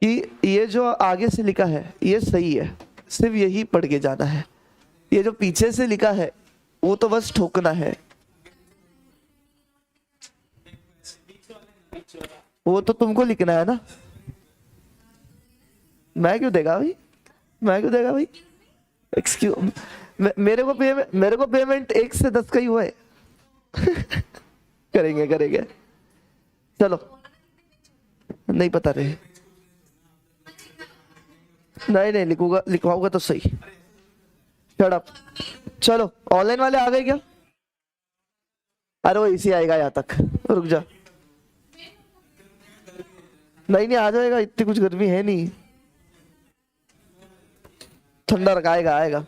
कि ये जो आगे से लिखा है ये सही है, सिर्फ यही पढ़ के जाना है। ये जो पीछे से लिखा है वो तो बस ठोकना है। वो तो तुमको लिखना है ना। मैं क्यों देगा भाई, मैं क्यों देगा भाई? एक्सक्यूज, मेरे को पेमेंट 1 से 10 का ही हुआ है। करेंगे करेंगे, चलो। नहीं पता रहे, नहीं नहीं लिखूंगा, लिखवाऊंगा तो सही। Shut up. चलो ऑनलाइन वाले आ गए क्या? अरे वो इसी आएगा यहाँ तक, रुक जा। नहीं नहीं आ जाएगा, इतनी कुछ गर्मी है नहीं, ठंडा रखा, आएगा आएगा।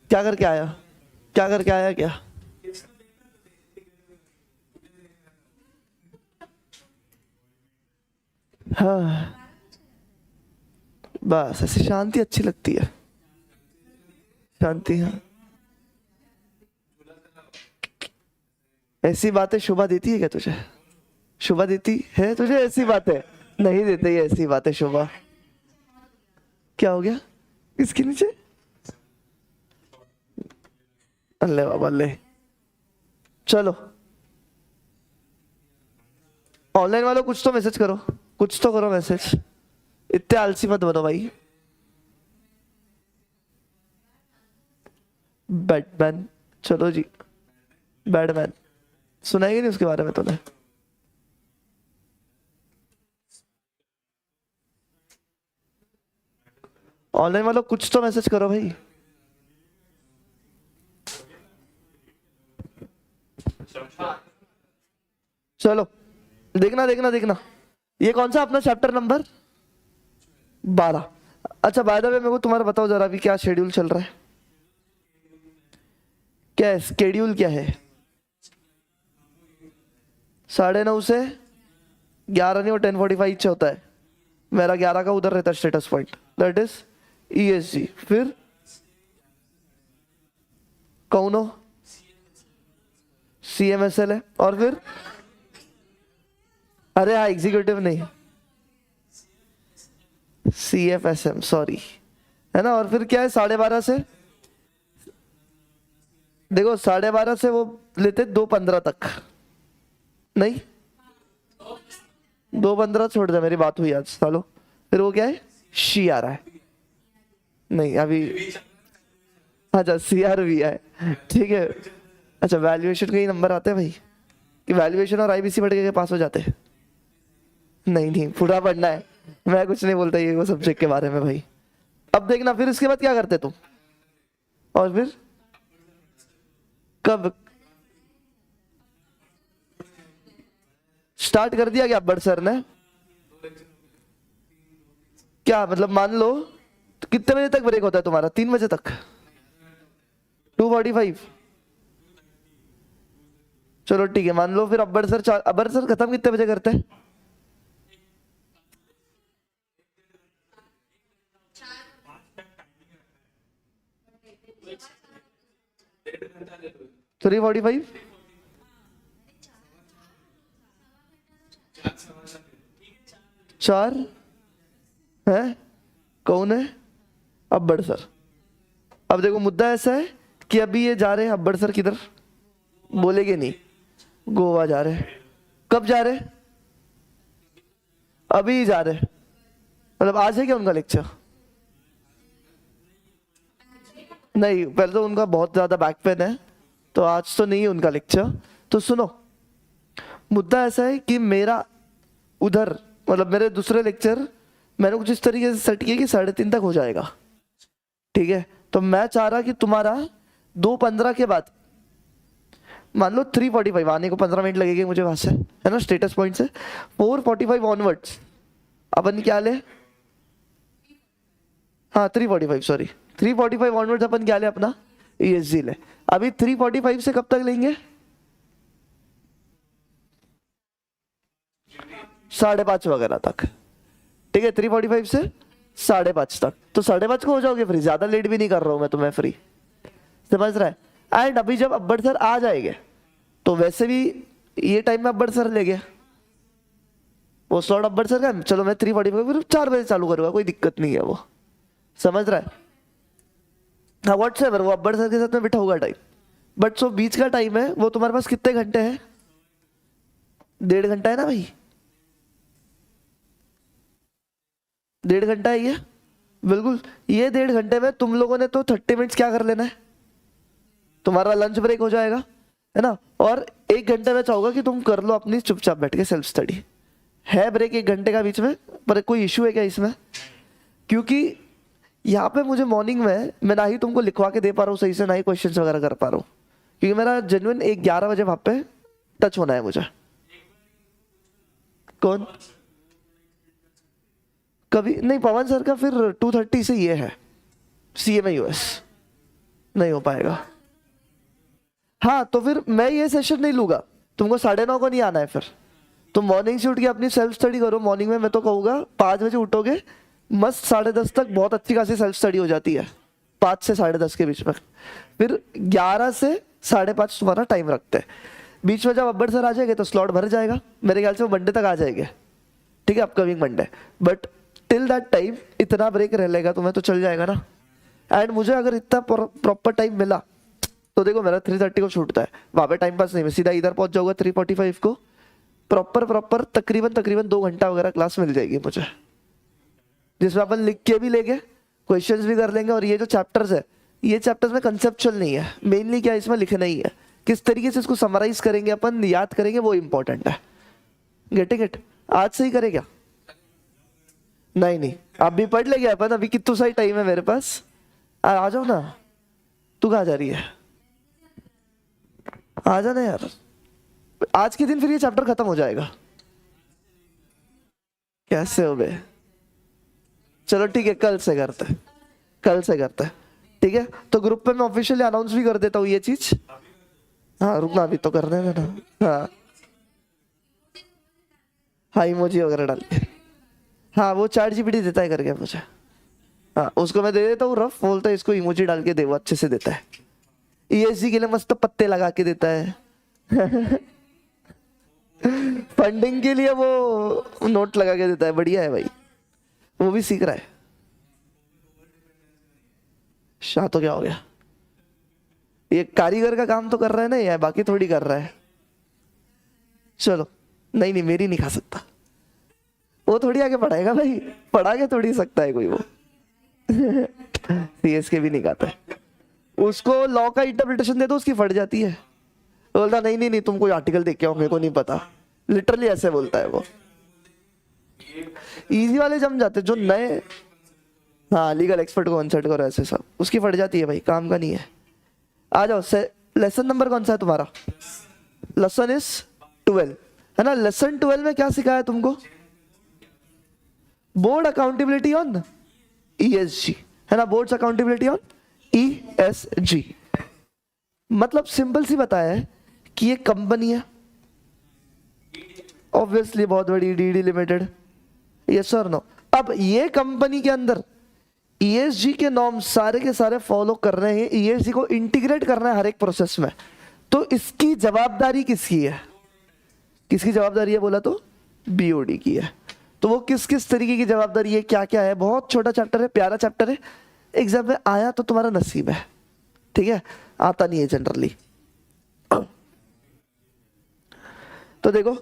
क्या करके आया, क्या करके आया क्या? हाँ बस ऐसी शांति अच्छी लगती है, शांति। हाँ ऐसी बातें शोभा देती है क्या तुझे? शोभा देती है तुझे ऐसी बातें? नहीं देते ये ऐसी बातें शोभा। क्या हो गया इसके नीचे? अल्ले बाबा ले। चलो ऑनलाइन वालों कुछ तो मैसेज करो, कुछ तो करो मैसेज, इतने आलसी मत बनो भाई। बैटमैन, चलो जी। बैटमैन सुनाएगी नहीं उसके बारे में तूने? ऑनलाइन वालों कुछ तो मैसेज करो भाई। चलो देखना देखना देखना, ये कौन सा अपना चैप्टर नंबर 12। अच्छा बाय द वे मेरे को तुम्हारा बताओ जरा अभी क्या शेड्यूल चल रहा है, क्या है स्केड्यूल क्या है? 9:30 से 11 नहीं, वो 10:45 होता है। मेरा 11 का उधर रहता है status point, that is ESG। फिर कौन हो? CMSL है। और फिर अरे हाँ एग्जीक्यूटिव नहीं, CFSM सॉरी, है ना। और फिर क्या है 12:30 से, देखो 12:30 से वो लेते 2:15 तक, नहीं 2:15 छोड़ दे, मेरी बात हुई आज सालो। फिर वो क्या है शी आ रहा है, नहीं अभी। अच्छा CRV है, ठीक है। अच्छा वैल्यूएशन के ही नंबर आते हैं भाई, कि वैल्यूएशन और IBC पढ़ के पास हो जाते हैं? नहीं नहीं पूरा पढ़ना है, मैं कुछ नहीं बोलता ये वो सब्जेक्ट के बारे में भाई। अब देखना फिर इसके बाद क्या करते तुम, और फिर कब स्टार्ट कर दिया क्या अब्बर सर ने? क्या मतलब मान लो तो कितने बजे तक ब्रेक होता है तुम्हारा? 3 बजे तक, 2:45। चलो ठीक है मान लो। फिर अब्बर सर खत्म कितने बजे करते हैं? 3:45। चार है, कौन है? अब्बर सर। अब देखो मुद्दा ऐसा है कि अभी ये जा रहे हैं अब्बर सर, किधर बोलेगे नहीं, गोवा जा रहे हैं। कब जा रहे हैं? अभी जा रहे हैं, मतलब आज है क्या उनका लेक्चर? नहीं पहले तो उनका बहुत ज्यादा बैक पेन है, तो आज तो नहीं है उनका लेक्चर। तो सुनो मुद्दा ऐसा है कि मेरा उधर मतलब मेरे दूसरे लेक्चर मैंने कुछ इस तरीके से सेट किया कि 3:30 तक हो जाएगा, ठीक है। तो मैं चाह रहा कि तुम्हारा 2:15 के बाद, मान लो 3:45 आने को 15 मिनट लगेंगे मुझे वहां से, है ना, स्टेटस पॉइंट से। 4:45 ऑनवर्ड्स अपन क्या ले, हाँ 3:45 सॉरी, 3:45 ऑनवर्ड्स अपन क्या ले अपना ESG ले। अभी 3:45 से कब तक लेंगे? 5:30 वगैरह तक, ठीक है। 3:45 से 5:30 तक, तो 5:30 को हो जाओगे फ्री, ज्यादा लेट भी नहीं कर रहा हूं मैं तुम्हें, फ्री, समझ रहा है। एंड अभी जब अब्बर सर आ जाएंगे तो वैसे भी ये टाइम में अब्बर सर ले गए, वो स्लॉट अब्बर सर का है, चलो मैं 3:45 फिर 4 बजे चालू करूंगा, कोई दिक्कत नहीं है वो, समझ रहा है। हाँ व्हाट्सएवर वो अब्बर सर के साथ में बिठा होगा टाइम, बट सो बीच का टाइम है वो तुम्हारे पास कितने घंटे हैं? 1.5 घंटा है ना भाई, 1.5 घंटा है ये, बिल्कुल। ये 1.5 घंटे में तुम लोगों ने तो 30 मिनट्स क्या कर लेना है, तुम्हारा लंच ब्रेक हो जाएगा, है ना। और 1 घंटे में चाहूंगा कि तुम कर लो अपनी चुपचाप बैठ के सेल्फ स्टडी। है ब्रेक 1 घंटे का बीच में, पर कोई इश्यू है क्या इसमें? क्योंकि यहाँ पे मुझे मॉर्निंग में मैं ना ही तुमको लिखवा के दे पा रहा हूँ सही से, ना ही क्वेश्चंस वगैरह कर पा रहा हूँ, क्योंकि मेरा जेन्युइन 11 बजे वहां पे टच होना है मुझे। कौन? कभी नहीं, पवन सर का फिर 2:30 से ये है CMA US, नहीं हो पाएगा। हाँ तो फिर मैं ये सेशन नहीं लूंगा, तुमको 9:30 को नहीं आना है, फिर तुम मॉर्निंग से उठ के अपनी सेल्फ स्टडी करो। मॉर्निंग में मैं तो कहूँगा 5 बजे उठोगे, मस्त 10:30 तक बहुत अच्छी खासी सेल्फ स्टडी हो जाती है, 5 से 10:30 के बीच में। फिर 11 से 5:30 तुम्हारा टाइम रखते हैं। बीच में जब अब्बर सर आ जाएंगे तो स्लॉट भर जाएगा, मेरे ख्याल से वो मंडे तक आ जाएंगे, ठीक है, upcoming Monday. But till that time इतना ब्रेक रह लेगा तुम्हें तो चल जाएगा ना। एंड मुझे अगर इतना प्रॉपर टाइम मिला तो देखो मेरा 3:30 को छूटता है, वहां पे टाइम पास नहीं, मैं सीधा इधर पहुंच जाऊंगा 3:45 को, प्रॉपर तकरीबन 2 घंटा वगैरह क्लास मिल जाएगी मुझे, जिसमें अपन लिख के भी लेंगे, क्वेश्चंस भी कर लेंगे। और ये जो चैप्टर्स है, ये चैप्टर्स में कंसेप्चुअल नहीं है, मेनली क्या इसमें लिखना ही है, किस तरीके से इसको समराइज करेंगे अपन, याद करेंगे, वो इंपॉर्टेंट है। Getting it? आज से ही करे क्या? नहीं आप भी पढ़ लेंगे अपन, अभी कितना सही टाइम है मेरे पास। आ जाओ ना, तू कहाँ जा रही है? आ जाना यार, आज के दिन फिर ये चैप्टर खत्म हो जाएगा। कैसे हो बे? चलो ठीक है, कल से करते हैं, ठीक है। तो ग्रुप पे मैं ऑफिशियली अनाउंस भी कर देता हूँ ये चीज। हाँ रुकना, अभी तो करने देना। हाँ इमोजी वगैरह डाल के, हाँ वो ChatGPT देता है करके मुझे, हाँ उसको मैं दे देता हूँ रफ, बोलता है इसको इमोजी डाल के दे, वो अच्छे से देता है। ESG के लिए मस्त पत्ते लगा के देता है फंडिंग के लिए वो नोट लगा के देता है, बढ़िया है भाई, वो भी सीख रहा है। शाह तो क्या हो गया, ये कारीगर का काम तो कर रहा है ना, ये बाकी थोड़ी कर रहा है। चलो नहीं मेरी नहीं खा सकता, वो थोड़ी आगे पढ़ाएगा भाई, पढ़ा के थोड़ी सकता है कोई वो CS के भी नहीं खाता है, उसको लॉ का इंटरप्रिटेशन दे दो उसकी फट जाती है, बोलता नहीं तुम कोई आर्टिकल देख के आओ, मेरे को नहीं पता, लिटरली ऐसे बोलता है वो। इजी वाले जम जाते जो नए, हाँ लीगल एक्सपर्ट को कंसल्ट करो, ऐसे सब उसकी फट जाती है भाई, काम का नहीं है। आ जाओ, लेसन नंबर कौन सा है तुम्हारा? लेसन इज 12, है ना। लेसन 12 में क्या सिखाया तुमको? बोर्ड अकाउंटेबिलिटी ऑन ESG, है ना, बोर्ड अकाउंटेबिलिटी ऑन ESG। मतलब सिंपल सी बताया है कि ये कंपनी है, ऑब्वियसली बहुत बड़ी, DD लिमिटेड, यस और नो। अब ये कंपनी के अंदर ESG के नॉर्म्स सारे के सारे फॉलो कर रहे हैं, ESG को इंटीग्रेट करना है हर एक प्रोसेस में, तो इसकी जवाबदारी किसकी है? किसकी जवाबदारी है बोला तो? BOD की है। तो वो किस किस तरीके की जवाबदारी है, क्या क्या है, बहुत छोटा चैप्टर है, प्यारा चैप्टर है, एग्जाम में आया तो तुम्हारा नसीब है, ठीक है, आता नहीं है जनरली। तो देखो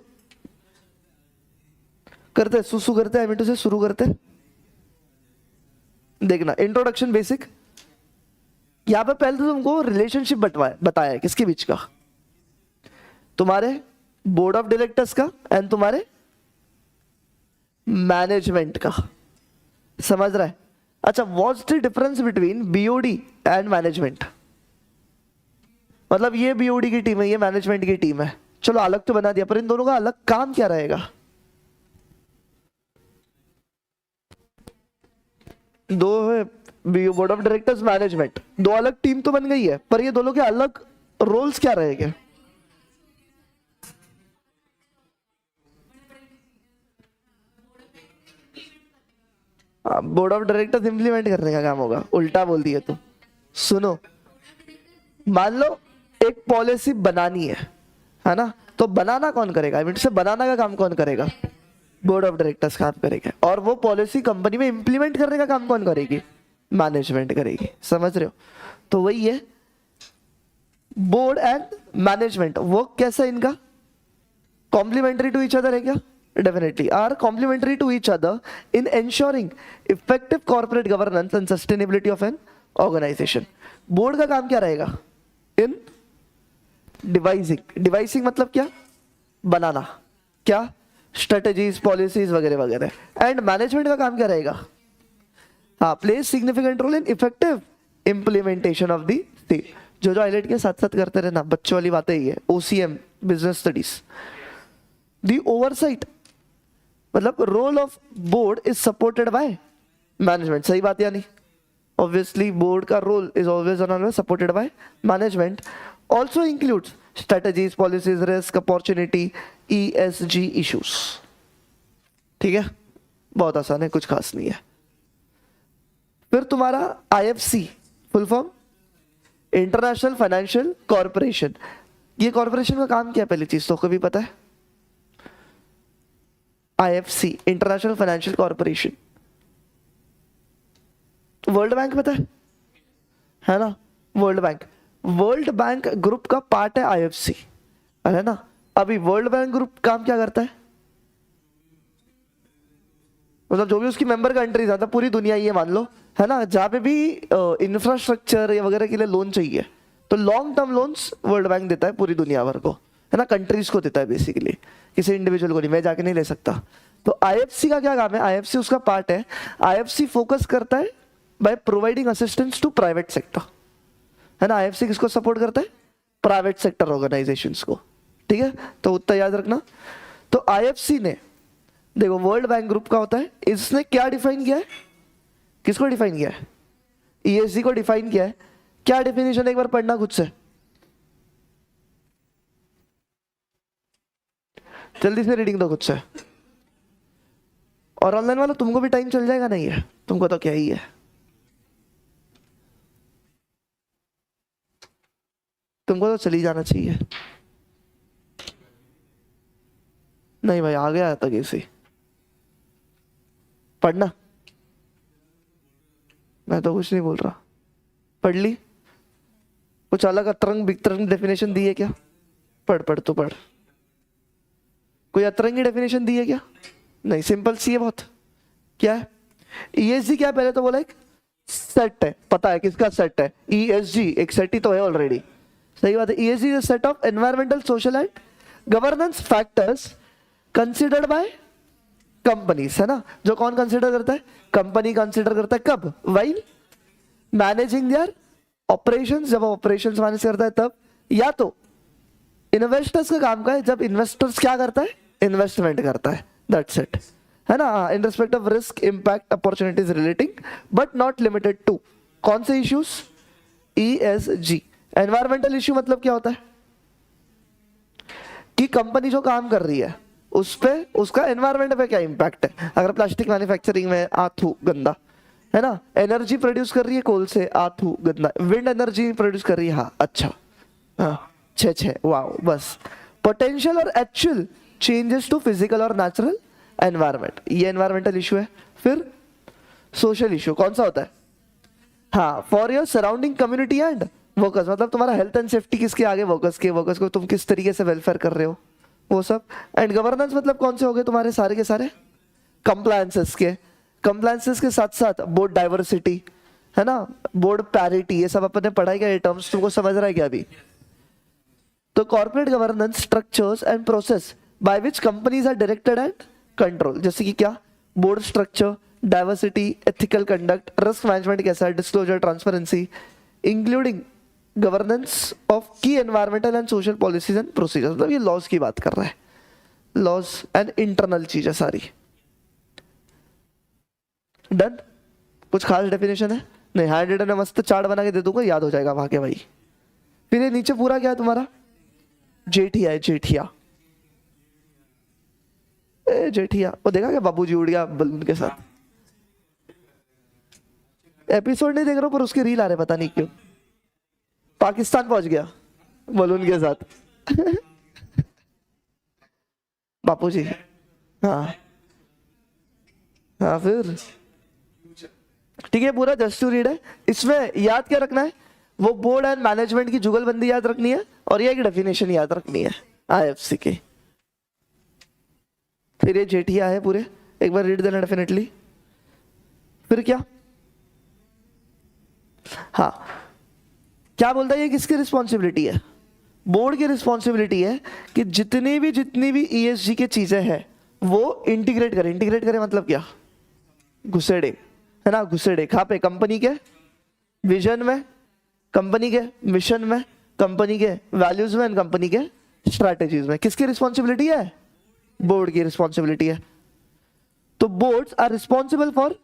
करते सुसु करते, आई मीन टू से शुरू करते। देखना इंट्रोडक्शन बेसिक, यहां पे पहले तो तुमको रिलेशनशिप बताया है किसके बीच का? तुम्हारे बोर्ड ऑफ डायरेक्टर्स का एंड तुम्हारे मैनेजमेंट का, समझ रहा है? अच्छा, what's the difference between BOD and management? मतलब ये BOD की टीम है, ये मैनेजमेंट की टीम है, चलो अलग तो बना दिया, पर इन दोनों का अलग काम क्या रहेगा? दो है बोर्ड ऑफ डायरेक्टर्स, मैनेजमेंट, दो अलग टीम तो बन गई है, पर ये दोनों के अलग रोल्स क्या रहेंगे? बोर्ड ऑफ डायरेक्टर्स इंप्लीमेंट करने का काम होगा, उल्टा बोल दिया तुम। सुनो, मान लो एक पॉलिसी बनानी है ना, तो बनाना कौन करेगा? आई मीन से बनाना का काम कौन करेगा? बोर्ड ऑफ डायरेक्टर्स काम करेगा, और वो पॉलिसी कंपनी में इंप्लीमेंट करने का काम कौन करेगी? मैनेजमेंट करेगी। समझ रहे हो? तो वही है बोर्ड एंड मैनेजमेंट। वो कैसा इनका कॉम्प्लीमेंट्री टू ईच अदर है क्या? Definitely are complementary to each other in ensuring effective corporate governance and sustainability of an organisation. Board का काम क्या रहेगा? इन डिवाइसिंग। डिवाइसिंग मतलब क्या? बनाना। क्या? स्ट्रेटेजीज, पॉलिसीज वगैरह वगैरह। एंड मैनेजमेंट का काम क्या रहेगा? हाँ, play significant role in effective implementation of the same. जो हाईलाइट के साथ साथ करते रहना, बच्चों वाली बातें ही है। OCM, business studies. The oversight मतलब role of board is supported by management. सही बात या नहीं? ऑब्वियसली बोर्ड का role is always always supported by management. Also includes strategies, policies, risk, opportunity, ESG issues. ठीक है, बहुत आसान है, कुछ खास नहीं है। फिर तुम्हारा IFC full form international financial corporation. ये कॉर्पोरेशन का काम क्या है? पहली चीज तो कभी पता है? IFC international financial corporation, world bank पता है ना? वर्ल्ड बैंक ग्रुप का पार्ट है IFC, है ना? अभी वर्ल्ड बैंक ग्रुप काम क्या करता है? मतलब जो भी उसकी मेंबर कंट्रीज आता है, पूरी दुनिया ये मान लो, है ना, जहां पे भी इंफ्रास्ट्रक्चर या वगैरह के लिए लोन चाहिए तो long term loans world bank देता है पूरी दुनिया भर को, है ना, कंट्रीज को देता है बेसिकली, किसी इंडिविजुअल को नहीं। मैं जाके नहीं ले सकता। तो IFC का क्या काम है? IFC उसका पार्ट है। IFC फोकस करता है by providing assistance to private sector, है ना। IFC किसको सपोर्ट करता है? प्राइवेट सेक्टर ऑर्गेनाइजेशंस को। ठीक है, तो उतना याद रखना। तो IFC ने देखो वर्ल्ड बैंक ग्रुप का होता है, इसने क्या डिफाइन किया है? किसको डिफाइन किया है? ESG को डिफाइन किया है। क्या डेफिनेशन, एक बार पढ़ना खुद से, जल्दी से रीडिंग दो खुद से। और ऑनलाइन वालों तुमको भी टाइम चल जाएगा, नहीं है तुमको तो क्या ही है, तुमको तो चली जाना चाहिए। नहीं भाई, आ गया था कैसे पढ़ना, मैं तो कुछ नहीं बोल रहा। पढ़ ली? कुछ अलग अतरंग बितरंग डेफिनेशन दी है क्या? पढ़ तो पढ़। कोई अतरंगी डेफिनेशन दी है क्या? नहीं, सिंपल सी है बहुत। क्या है? ESG क्या है? पहले तो बोला एक सेट है, पता है किसका सेट है? ESG एक सेट ही तो है ऑलरेडी। सही बात है। ESG is set of environmental, social and governance factors considered by companies, है ना। जो कौन कंसिडर करता है? कंपनी कंसिडर करता है। कब? वाइल मैनेजिंग देयर ऑपरेशंस, जब ऑपरेशंस मैनेज करता है तब। या तो इन्वेस्टर्स का काम का है, जब इन्वेस्टर्स क्या करता है? इन्वेस्टमेंट करता है। दैट्स इट, है ना। In respect of risk, impact, opportunities relating but not limited to कौन से इश्यूज? ESG। एनवायरमेंटल इश्यू मतलब क्या होता है? कि कंपनी जो काम कर रही है उस पे, उसका एनवायरमेंट पे क्या इंपैक्ट है। अगर प्लास्टिक मैन्युफैक्चरिंग में, आथू गंदा, है ना। एनर्जी प्रोड्यूस कर रही है कोल से, आथू गंदा। विंड एनर्जी प्रोड्यूस कर रही है, हाँ अच्छा, हाँ छे वाओ, बस। पोटेंशियल और एक्चुअल चेंजेस टू फिजिकल और नेचुरल एनवायरमेंट, ये एनवायरमेंटल इशू है। फिर सोशल इशू कौन सा होता है? हाँ, for your surrounding community and workers, मतलब तुम्हारा हेल्थ एंड सेफ्टी किसके आगे? वर्कर्स के। वर्कर्स को तुम किस तरीके से वेलफेयर कर रहे हो, वो सब। एंड गवर्नेंस मतलब कौन से हो गए तुम्हारे सारे के सारे? कंप्लायंसेस के। कंप्लायंसेस के साथ साथ बोर्ड डाइवर्सिटी, है ना, बोर्ड पैरिटी, ये सब अपन ने पढ़ाई क्या? ये टर्म्स तुमको समझ रहा है क्या अभी? तो corporate governance structures and process by which companies are directed and control, जैसे कि क्या? Board structure, diversity, ethical conduct, risk management कैसा है, disclosure, transparency, including governance of की environmental and social policies and procedures. मतलब ये लॉज की बात कर रहा है, लॉज एंड इंटरनल चीजें सारी। डन? कुछ खास डेफिनेशन है? नहीं, हैंड रिटन मस्त चार्ट बना के दे दूंगा, याद हो जाएगा वहां के भाई। फिर ये नीचे पूरा क्या है तुम्हारा? जेठिया है, जेठिया। जेठिया वो देखा क्या? बाबूजी उड़ गया बलून के साथ। एपिसोड नहीं देख रहा हूं पर उसके रील आ रहे, पता नहीं क्यों। पाकिस्तान पहुंच गया बलून के साथ। बापूजी, हाँ हाँ फिर ठीक है, पूरा जस्ट टू रीड है। इसमें याद क्या रखना है, वो बोर्ड एंड मैनेजमेंट की जुगलबंदी याद रखनी है और ये एक डेफिनेशन याद रखनी है आईएफसी की। फिर ये जेठिया है पूरे, एक बार रीड देना डेफिनेटली। फिर क्या, हाँ क्या बोलता है ये, किसकी रिस्पॉन्सिबिलिटी है? बोर्ड की रिस्पॉन्सिबिलिटी है कि जितनी भी ईएसजी के चीजें हैं वो इंटीग्रेट करे। इंटीग्रेट करे मतलब क्या, घुसेड़े, है ना, घुसेड़े। कहाँ पे? कंपनी के विजन में, कंपनी के मिशन में, कंपनी के वैल्यूज में एंड कंपनी के स्ट्रैटेजीज में। किसकी रिस्पॉन्सिबिलिटी है? बोर्ड की रिस्पॉन्सिबिलिटी है। तो boards are responsible for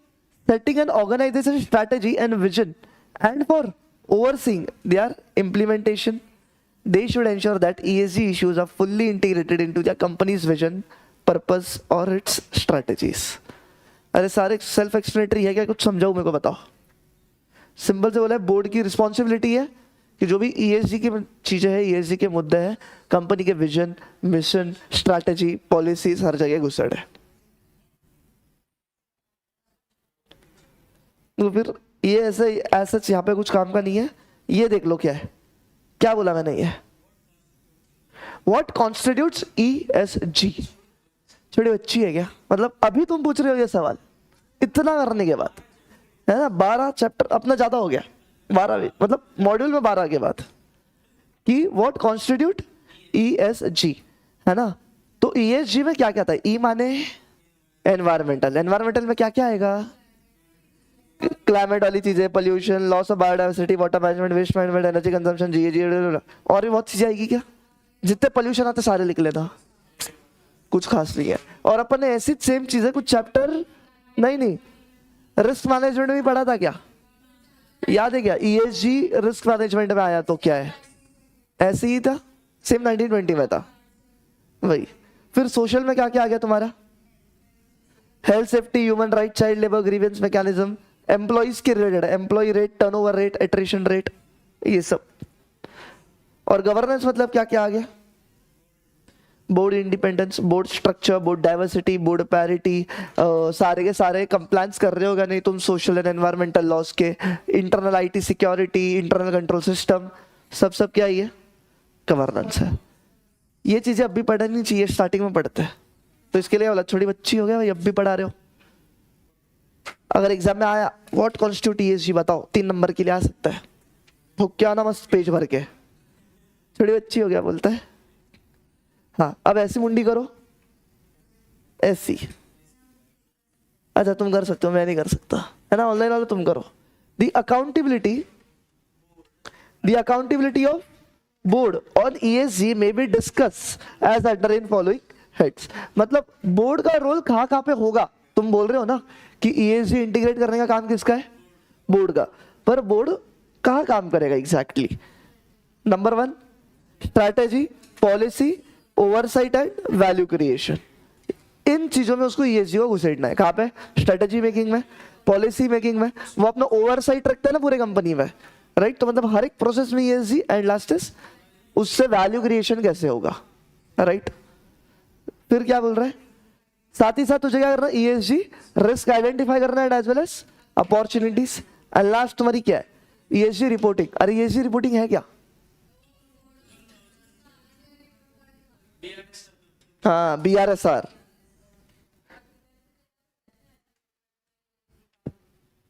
setting an organisation strategy and vision and for overseeing their implementation. They should ensure that ESG issues are fully integrated into their company's vision, purpose or its strategies. अरे सारे self explanatory है क्या, कुछ समझाओ मेरे को बताओ। Simple से बोला है, बोर्ड की रिस्पॉन्सिबिलिटी है कि जो भी ESG की चीजें हैं, ESG के मुद्दे हैं, कंपनी के विजन, मिशन, स्ट्रैटेजी, पॉलिसीज हर जगह घुसड़ है। तो फिर ये ऐसा यहाँ पे कुछ काम का नहीं है। ये देख लो क्या है, क्या बोला मैंने, ये व्हाट कॉन्स्टिट्यूट्स ESG। छोटी बच्ची है क्या, मतलब अभी तुम पूछ रहे हो ये सवाल इतना करने के बाद, है ना? 12 चैप्टर अपना ज्यादा हो गया, 12 मतलब मॉड्यूल में 12 के बाद कि व्हाट कॉन्स्टिट्यूट ESG, है ना? तो ESG में क्या क्या था? E माने एनवायरमेंटल, एनवायरमेंटल में क्या क्या आएगा? क्लाइमेट वाली चीजें, pollution, loss of biodiversity, water management, waste management, energy consumption, जी और भी बहुत चीजें आएगी क्या? जितने पोल्यूशन आते सारे लिख लेना, कुछ खास नहीं है। और अपन ने ऐसी सेम चीजें कुछ चैप्टर नहीं रिस्क मैनेजमेंट में भी पढ़ा था क्या, याद है क्या? ESG रिस्क मैनेजमेंट में आया तो क्या है, ऐसे ही था, सेम 1920 में था वही। फिर सोशल में क्या क्या आ गया तुम्हारा? Health, safety, human right, child labour, grievance mechanism, employees के related, employ rate, turnover rate, attrition rate, ये सब। और गवर्नेंस मतलब क्या क्या आ गया? Board independence, board structure, board diversity, board parity, सारे के सारे कंप्लायंस कर रहे होगा नहीं तुम सोशल एंड एनवायरमेंटल लॉस के, internal IT security, internal control system, सब क्या ये गवर्नेंस है। ये चीजें अब भी पढ़नी चाहिए, स्टार्टिंग में पढ़ते हैं, तो इसके लिए छोटी बच्ची हो गया भाई, अब भी पढ़ा रहे हो। अगर एग्जाम में आया व्हाट कॉन्स्टिट्यूट ESG बताओ, 3 नंबर के लिए आ सकता है, तो क्या ना मस्त पेज भर के, छोटी बच्ची हो गया बोलता है। हाँ अब ऐसी मुंडी करो, ऐसी। अच्छा तुम कर सकते हो, मैं नहीं कर सकता, है ना? ऑनलाइन वाले तुम करो। The accountability of board on ESG में be discuss as under in following heads. मतलब बोर्ड का रोल कहाँ पे होगा, तुम बोल रहे हो ना कि ESG इंटीग्रेट करने का काम किसका है? बोर्ड का। पर बोर्ड कहाँ काम करेगा exactly? Number 1 strategy, policy, oversight and value creation. इन चीजों में उसको ESG को घुसेड़ना है। कहाँ पे? स्ट्रेटेजी मेकिंग में, पॉलिसी मेकिंग में। वो अपना ओवरसाइट रखता है ना पूरे कंपनी में, राइट? तो मतलब हर एक प्रोसेस में ESG एंड लास्ट इज उससे वैल्यू क्रिएशन कैसे होगा, राइट? फिर क्या बोल रहा है? साथ ही साथ तुझे क्या करना है? ESG रिस्क आइडेंटिफाई करना है as well as opportunities. And last तुम्हारी क्या है? ESG reporting. अरे ESG रिपोर्टिंग है क्या? हाँ BRSR।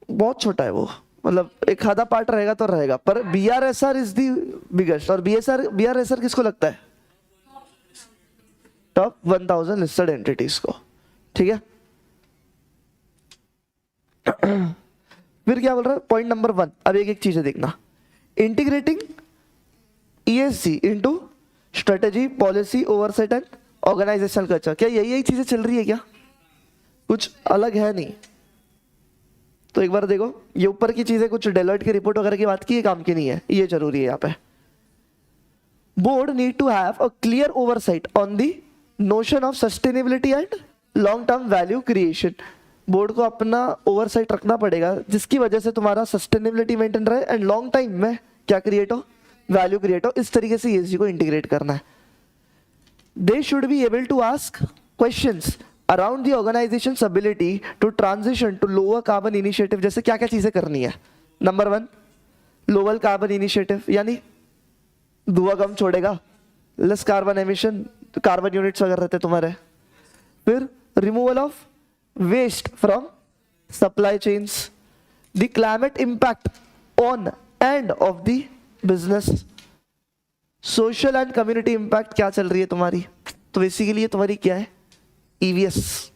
बहुत छोटा है वो, मतलब एक आधा पार्ट रहेगा तो रहेगा, पर BRSR इज दी बिगेस्ट। और BRSR किसको लगता है? टॉप 1000 लिस्टेड एंटिटीज को, ठीक है? फिर क्या बोल रहा है? Point number 1। अब एक चीज है देखना, integrating ESG into strategy, policy, oversight and organisational culture. क्या यही चीजें चल रही है क्या? कुछ अलग है नहीं। तो एक बार देखो, ये ऊपर की चीजें कुछ डेलॉइट की रिपोर्ट वगैरह की बात की, ये काम की नहीं है, ये जरूरी है यहाँ पे। Board need to have a clear oversight on the notion of sustainability and long term value creation. Board को अपना ओवरसाइट रखना पड़ेगा जिसकी वजह से तुम्हारा सस्टेनेबिलिटी मेंटेन रहे एंड लॉन्ग टाइम में क्या क्रिएट हो? वैल्यू क्रिएट हो। इस तरीके से ESG को इंटीग्रेट करना है। They should be able to ask questions around the organisation's ability to transition to lower carbon initiative, जैसे क्या क्या चीजें करनी है। नंबर 1 लोअर कार्बन इनिशिएटिव, यानी धुआं कम छोड़ेगा, less carbon emission, carbon units अगर रहते तुम्हारे। फिर removal of waste from supply chains, the climate impact on end of the business, social and community impact क्या चल रही है तुम्हारी। तो बेसिकली ये तुम्हारी क्या है, ईवीएस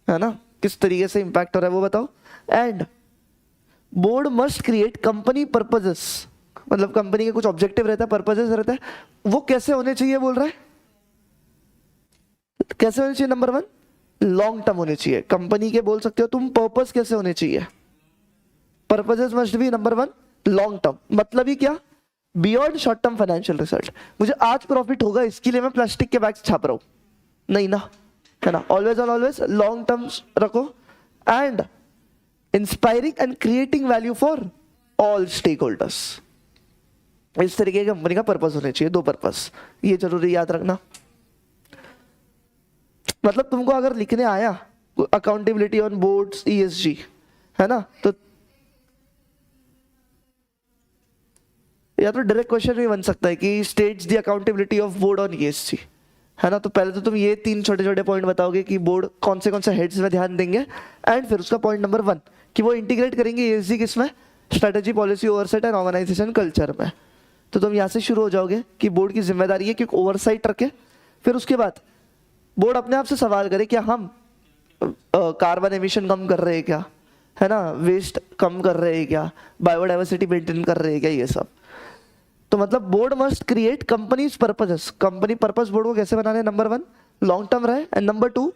है ना, किस तरीके से इंपैक्ट हो रहा है वो बताओ। And board must create company purposes, मतलब कंपनी के कुछ ऑब्जेक्टिव रहता है, पर्पजेस रहता है, वो कैसे होने चाहिए बोल रहा है, कैसे होने चाहिए। नंबर 1 लॉन्ग टर्म होने चाहिए, कंपनी के बोल सकते हो तुम पर्पस कैसे होने चाहिए, purposes must be number 1 long term. मतलब ही क्या, beyond short term financial result, मुझे आज प्रॉफिट होगा इसके लिए मैं प्लास्टिक के बैग्स छाप रहा हूं, नहीं ना, है ना। Always on always long term रखो। And inspiring and creating value for all stakeholders, इस तरीके की कंपनी का पर्पस होने चाहिए, 2 पर्पस, ये जरूरी याद रखना। मतलब तुमको अगर लिखने आया अकाउंटेबिलिटी ऑन बोर्ड्स ईएसजी, है ना, तो या तो डायरेक्ट क्वेश्चन भी बन सकता है कि states the accountability of board on ESG, है ना। तो पहले तो तुम ये 3 छोटे छोटे पॉइंट बताओगे कि बोर्ड कौन से हेड्स में ध्यान देंगे, एंड फिर उसका पॉइंट नंबर 1 कि वो इंटीग्रेट करेंगे ईएसजी किसमें, strategy, policy, oversight and organisation culture में। तो तुम यहाँ से शुरू हो जाओगे कि बोर्ड की जिम्मेदारी है कि ओवरसाइट रखे, फिर उसके बाद बोर्ड अपने आप से सवाल करे क्या हम कार्बन एमिशन कम कर रहे हैं क्या, है ना, वेस्ट कम कर रहे हैं क्या, बायोडाइवर्सिटी मेंटेन कर रहे हैं क्या, ये सब। तो मतलब board must create companies purposes, company purpose board को कैसे बनाने, नंबर 1 लॉन्ग टर्म रहे, and number 2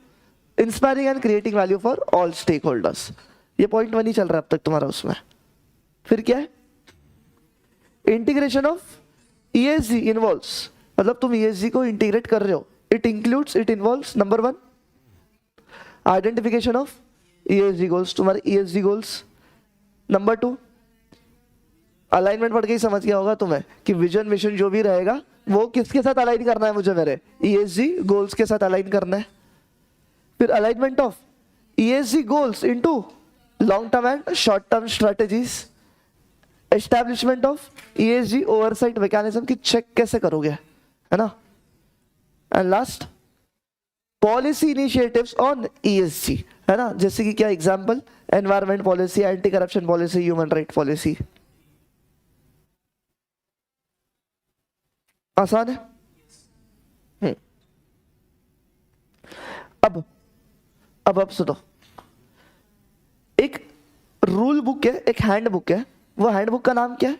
inspiring and creating value for all stakeholders. ये पॉइंट 1 ही चल रहा है अब तक तुम्हारा उसमें। फिर क्या है, इंटीग्रेशन ऑफ ईएसजी इन्वॉल्व्स, मतलब तुम ईएसजी को इंटीग्रेट कर रहे हो, it includes, it involves number 1 identification of ESG goals, तुम्हारे ईएसजी गोल्स। नंबर 2 अलाइनमेंट पढ़ के ही समझ गया होगा तुम्हें कि विजन मिशन जो भी रहेगा वो किसके साथ अलाइन करना है, मुझे मेरे ईएसजी गोल्स के साथ अलाइन करना है। फिर alignment of ESG goals into long term and short term strategies, establishment of ESG oversight mechanism की चेक कैसे करोगे, है ना। And last policy initiatives on ESG, है ना, जैसे कि क्या example, environment policy, anti corruption policy, human right policy. आसान है। अब सुनो, एक रूल बुक है, एक हैंड बुक है, वो हैंड बुक का नाम क्या है,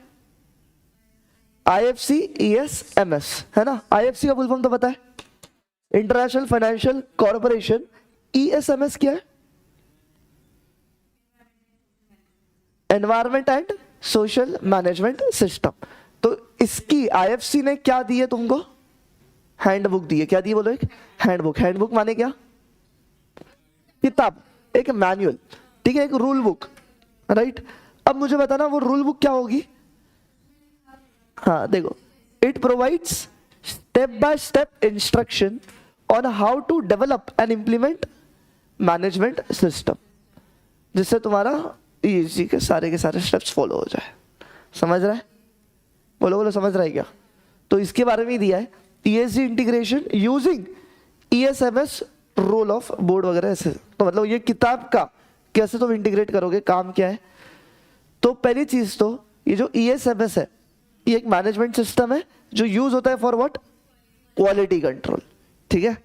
IFC ESMS, है ना। IFC का फुल फॉर्म तो पता है, इंटरनेशनल फाइनेंशियल कॉर्पोरेशन। ESMS क्या है, environment and social management system. तो इसकी IFC ने क्या दी है तुमको, हैंड बुक दी है। क्या दी बोलो, एक हैंड बुक। हैंड बुक माने क्या, किताब, एक मैनुअल, ठीक है, एक रूल बुक, राइट। अब मुझे बताना वो रूल बुक क्या होगी। हाँ देखो, it provides step by step instruction on how to develop and implement management system, जिससे तुम्हारा ESG के सारे स्टेप्स फॉलो हो जाए। समझ रहा है, बोलो बोलो, समझ रहा है क्या। तो इसके बारे में ही दिया है, ESG integration using ESMS role of board वगैरह ऐसे। तो मतलब ये किताब का कैसे तुम इंटीग्रेट करोगे, काम क्या है। तो पहली चीज तो ये जो ESMS है, ये एक मैनेजमेंट सिस्टम है जो यूज होता है फॉर व्हाट, क्वालिटी कंट्रोल, ठीक है।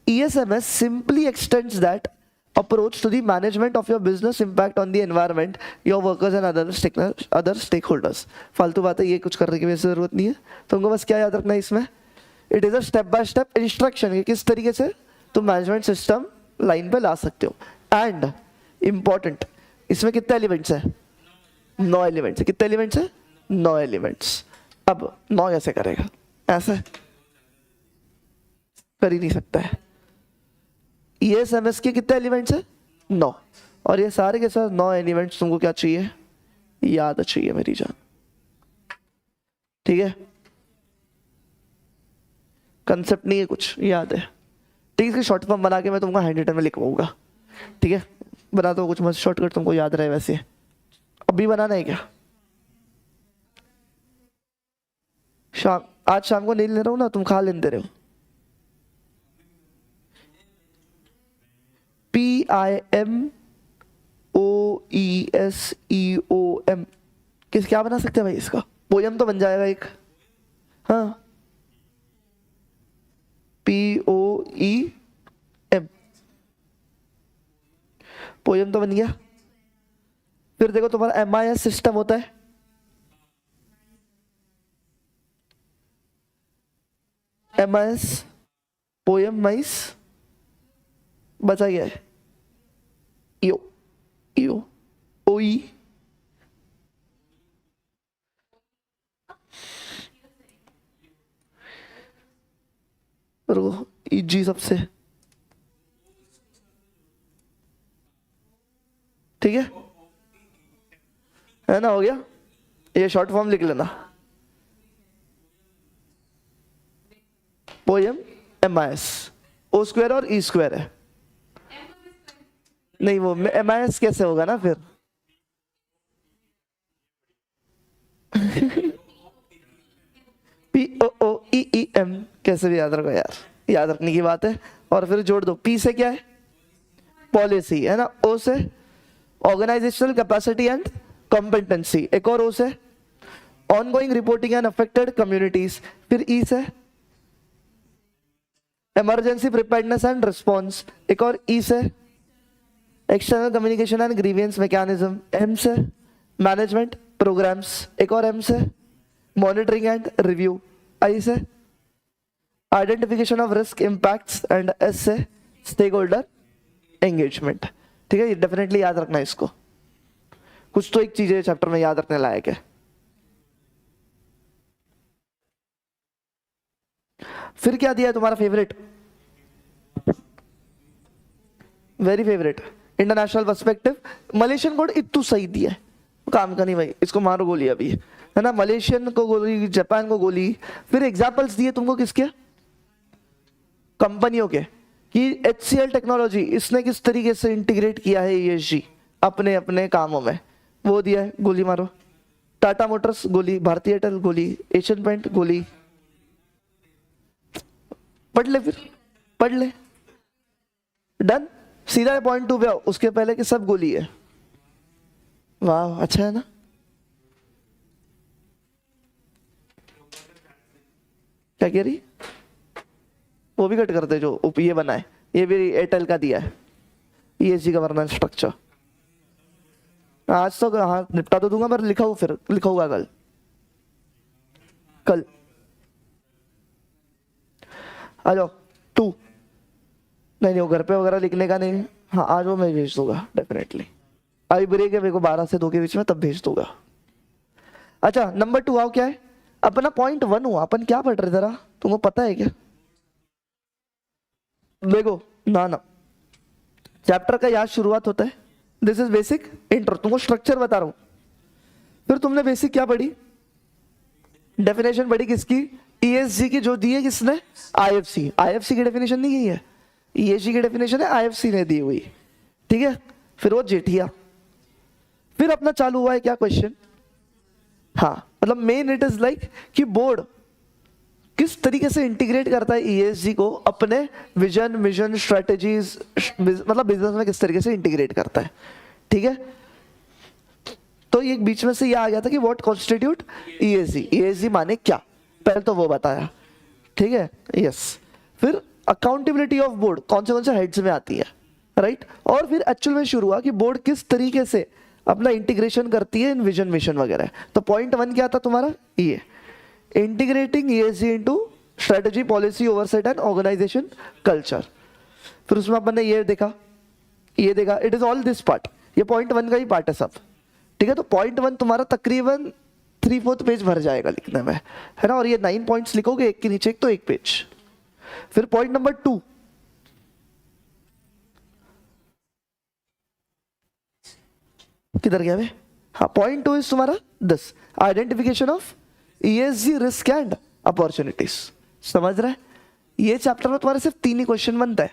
ESMS simply x tends that approach to the management of your business impact on the environment, your workers and other stakeholders। फालतू बातें ये कुछ करने की वैसे जरूरत नहीं है, तुमको बस क्या याद रखना है इसमें, it is a step by step instruction कि किस तरीके से तुम मैनेजमेंट सिस्टम लाइन पे ला सकते हो। एंड इंपॉर्टेंट, इसमें कितने एलिमेंट्स है, 9 एलिमेंट्स है। कितने एलिमेंट्स है, 9 एलिमेंट्स। अब 9 कैसे करेगा, ऐसे कर ही नहीं सकता है। ESMS के कितने एलिमेंट्स है, 9, और ये सारे के साथ 9 एलिमेंट्स तुमको क्या चाहिए, याद चाहिए मेरी जान, ठीक है। कंसेप्ट नहीं है कुछ, याद है। ठीक है, इसकी शॉर्ट फॉर्म बना के मैं तुमको हैंड रिटन में लिखवाऊंगा, ठीक है। बना दो कुछ मस्त शॉर्टकट तुमको याद रहे वैसे। अभी बनाना है क्या? आज शाम को नहीं ले रहा हूँ ना, तुम खा लेते रहे हो। PIMOESEOM क्या बना सकते हैं भाई इसका? पोयम तो बन जाएगा एक। हाँ, POEM पोयम तो बन गया। फिर देखो तुम्हारा MIS सिस्टम होता है, MIS पोयम माइस बचा गया है, यो यो OE EG सबसे, ठीक है ना, हो गया। ये शॉर्ट फॉर्म लिख लेना, पोयम MIS, O स्क्वायर और E स्क्वायर है। नहीं वो MIS कैसे होगा ना फिर POOEEM कैसे भी याद रखो यार, याद रखने की बात है। और फिर जोड़ दो, P से क्या है? पॉलिसी है ना, O से ऑर्गेनाइजेशनल कैपेसिटी एंड कॉम्पिटेंसी, एक और O से ongoing reporting and affected communities, फिर E से इमरजेंसी प्रिपेयर्डनेस एंड रिस्पॉन्स, एक और E से external communication and grievance mechanism, M से मैनेजमेंट प्रोग्राम्स, एक और M से मॉनिटरिंग एंड रिव्यू, I से identification of risk impacts and S से स्टेक होल्डर एंगेजमेंट। ठीक है, ये डेफिनेटली याद रखना है इसको, कुछ तो एक चीज है चैप्टर में याद रखने लायक है। फिर क्या दिया है तुम्हारा favourite, very favourite, international perspective. Malaysian code इतू सही दिया है, काम का नहीं भाई, इसको मारो गोली अभी, है ना। मलेशियन को गोली, जापान को गोली। फिर एग्जांपल्स दिए तुमको किसके, कंपनियों के, कि HCL टेक्नोलॉजी इसने किस तरीके से इंटीग्रेट किया है ESG अपने अपने कामों में, वो दिया है, गोली मारो। टाटा मोटर्स गोली, भारतीय एयरटेल गोली, एशियन पेंट गोली। पढ़ ले, फिर पढ़ ले, डन, सीधा पॉइंट 2 पे आओ, उसके पहले की सब गोली है। वाह, अच्छा है ना। क्या कह रही, वो भी कट करते जो ये बना है, ये भी एयरटेल का दिया है, ESG गवर्नेंस स्ट्रक्चर। आज तो हाँ निपटा तो दूंगा, पर लिखा हूं, फिर लिखा कल कल आ जाओ। 2 नहीं वो घर पे वगैरह लिखने का नहीं, हाँ आज वो मैं भेज दूंगा डेफिनेटली। अभी ब्रेक है मेरे को 12 से 2 के बीच में, तब भेज दूंगा। अच्छा नंबर 2 आओ, क्या है अपना पॉइंट 1 हुआ, अपन क्या पढ़ रहे जरा तुमको पता है क्या? देखो ना चैप्टर का याद शुरुआत होता है, दिस इज बेसिक इंट्रो, तुमको स्ट्रक्चर बता रहा हूं। फिर तुमने बेसिक क्या पढ़ी, डेफिनेशन पढ़ी किसकी, ESG की, जो दी है किसने, IFC की डेफिनेशन नहीं की है, ESG की डेफिनेशन है IFC ने दी हुई, ठीक है। फिर वो जेठिया, फिर अपना चालू हुआ है क्या क्वेश्चन, हाँ मतलब मेन इट इज लाइक कि बोर्ड किस तरीके से इंटीग्रेट करता है ESG को अपने विजन, मिशन, स्ट्रेटेजीज, मतलब बिजनेस में किस तरीके से इंटीग्रेट करता है, ठीक है। तो ये बीच में से ये आ गया था कि व्हाट कॉन्स्टिट्यूट ESG माने क्या, पहले तो वो बताया, ठीक है, यस। फिर अकाउंटेबिलिटी ऑफ बोर्ड कौन से हेड्स में आती है, राइट। और फिर एक्चुअल में शुरू हुआ कि बोर्ड किस तरीके से अपना इंटीग्रेशन करती है इन विजन, मिशन वगैरह। तो पॉइंट 1 क्या था तुम्हारा, ये integrating ESG into strategy, policy, oversight and organisation culture. फिर उसमें अपन ने ये देखा, it is all this part, ये पॉइंट 1 का ही पार्ट है सब, ठीक है। तो पॉइंट 1 तुम्हारा तकरीबन 3/4 पेज भर जाएगा लिखने में, है ना। और ये 9 पॉइंट्स लिखोगे एक के नीचे एक, तो 1 पेज। फिर पॉइंट नंबर 2, किधर गया वे, हाँ पॉइंट 2 इज तुम्हारा this, identification of ESG risk and opportunities, समझ रहे, ये चैप्टर में तुम्हारे सिर्फ 3 ही क्वेश्चन बनता है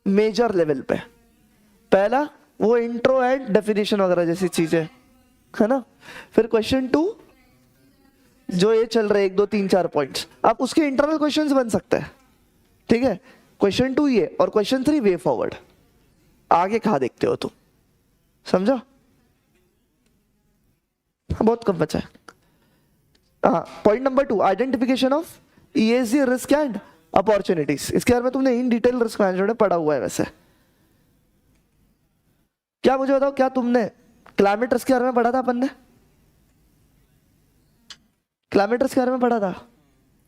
मेजर लेवल पे। पहला वो इंट्रो एंड डेफिनेशन वगैरह जैसी चीजें है ना। फिर क्वेश्चन 2 जो ये चल रहे 1 2 3 4 पॉइंट्स, आप उसके इंटरनल क्वेश्चंस बन सकते हैं, ठीक है। क्वेश्चन 2 ये, और क्वेश्चन 3 वे फॉरवर्ड, आगे कहा देखते हो तुम, समझा। बहुत कम बचा है। हाँ, point number 2 identification of ESG risk and opportunities. इसके बारे में तुमने इन डिटेल रिस्क मैनेजमेंट में पढ़ा हुआ है वैसे। क्या मुझे बताओ, क्या तुमने क्लाइमेट रिस्क के बारे में पढ़ा था? अपन ने क्लाइमेट रिस्क के बारे में पढ़ा था।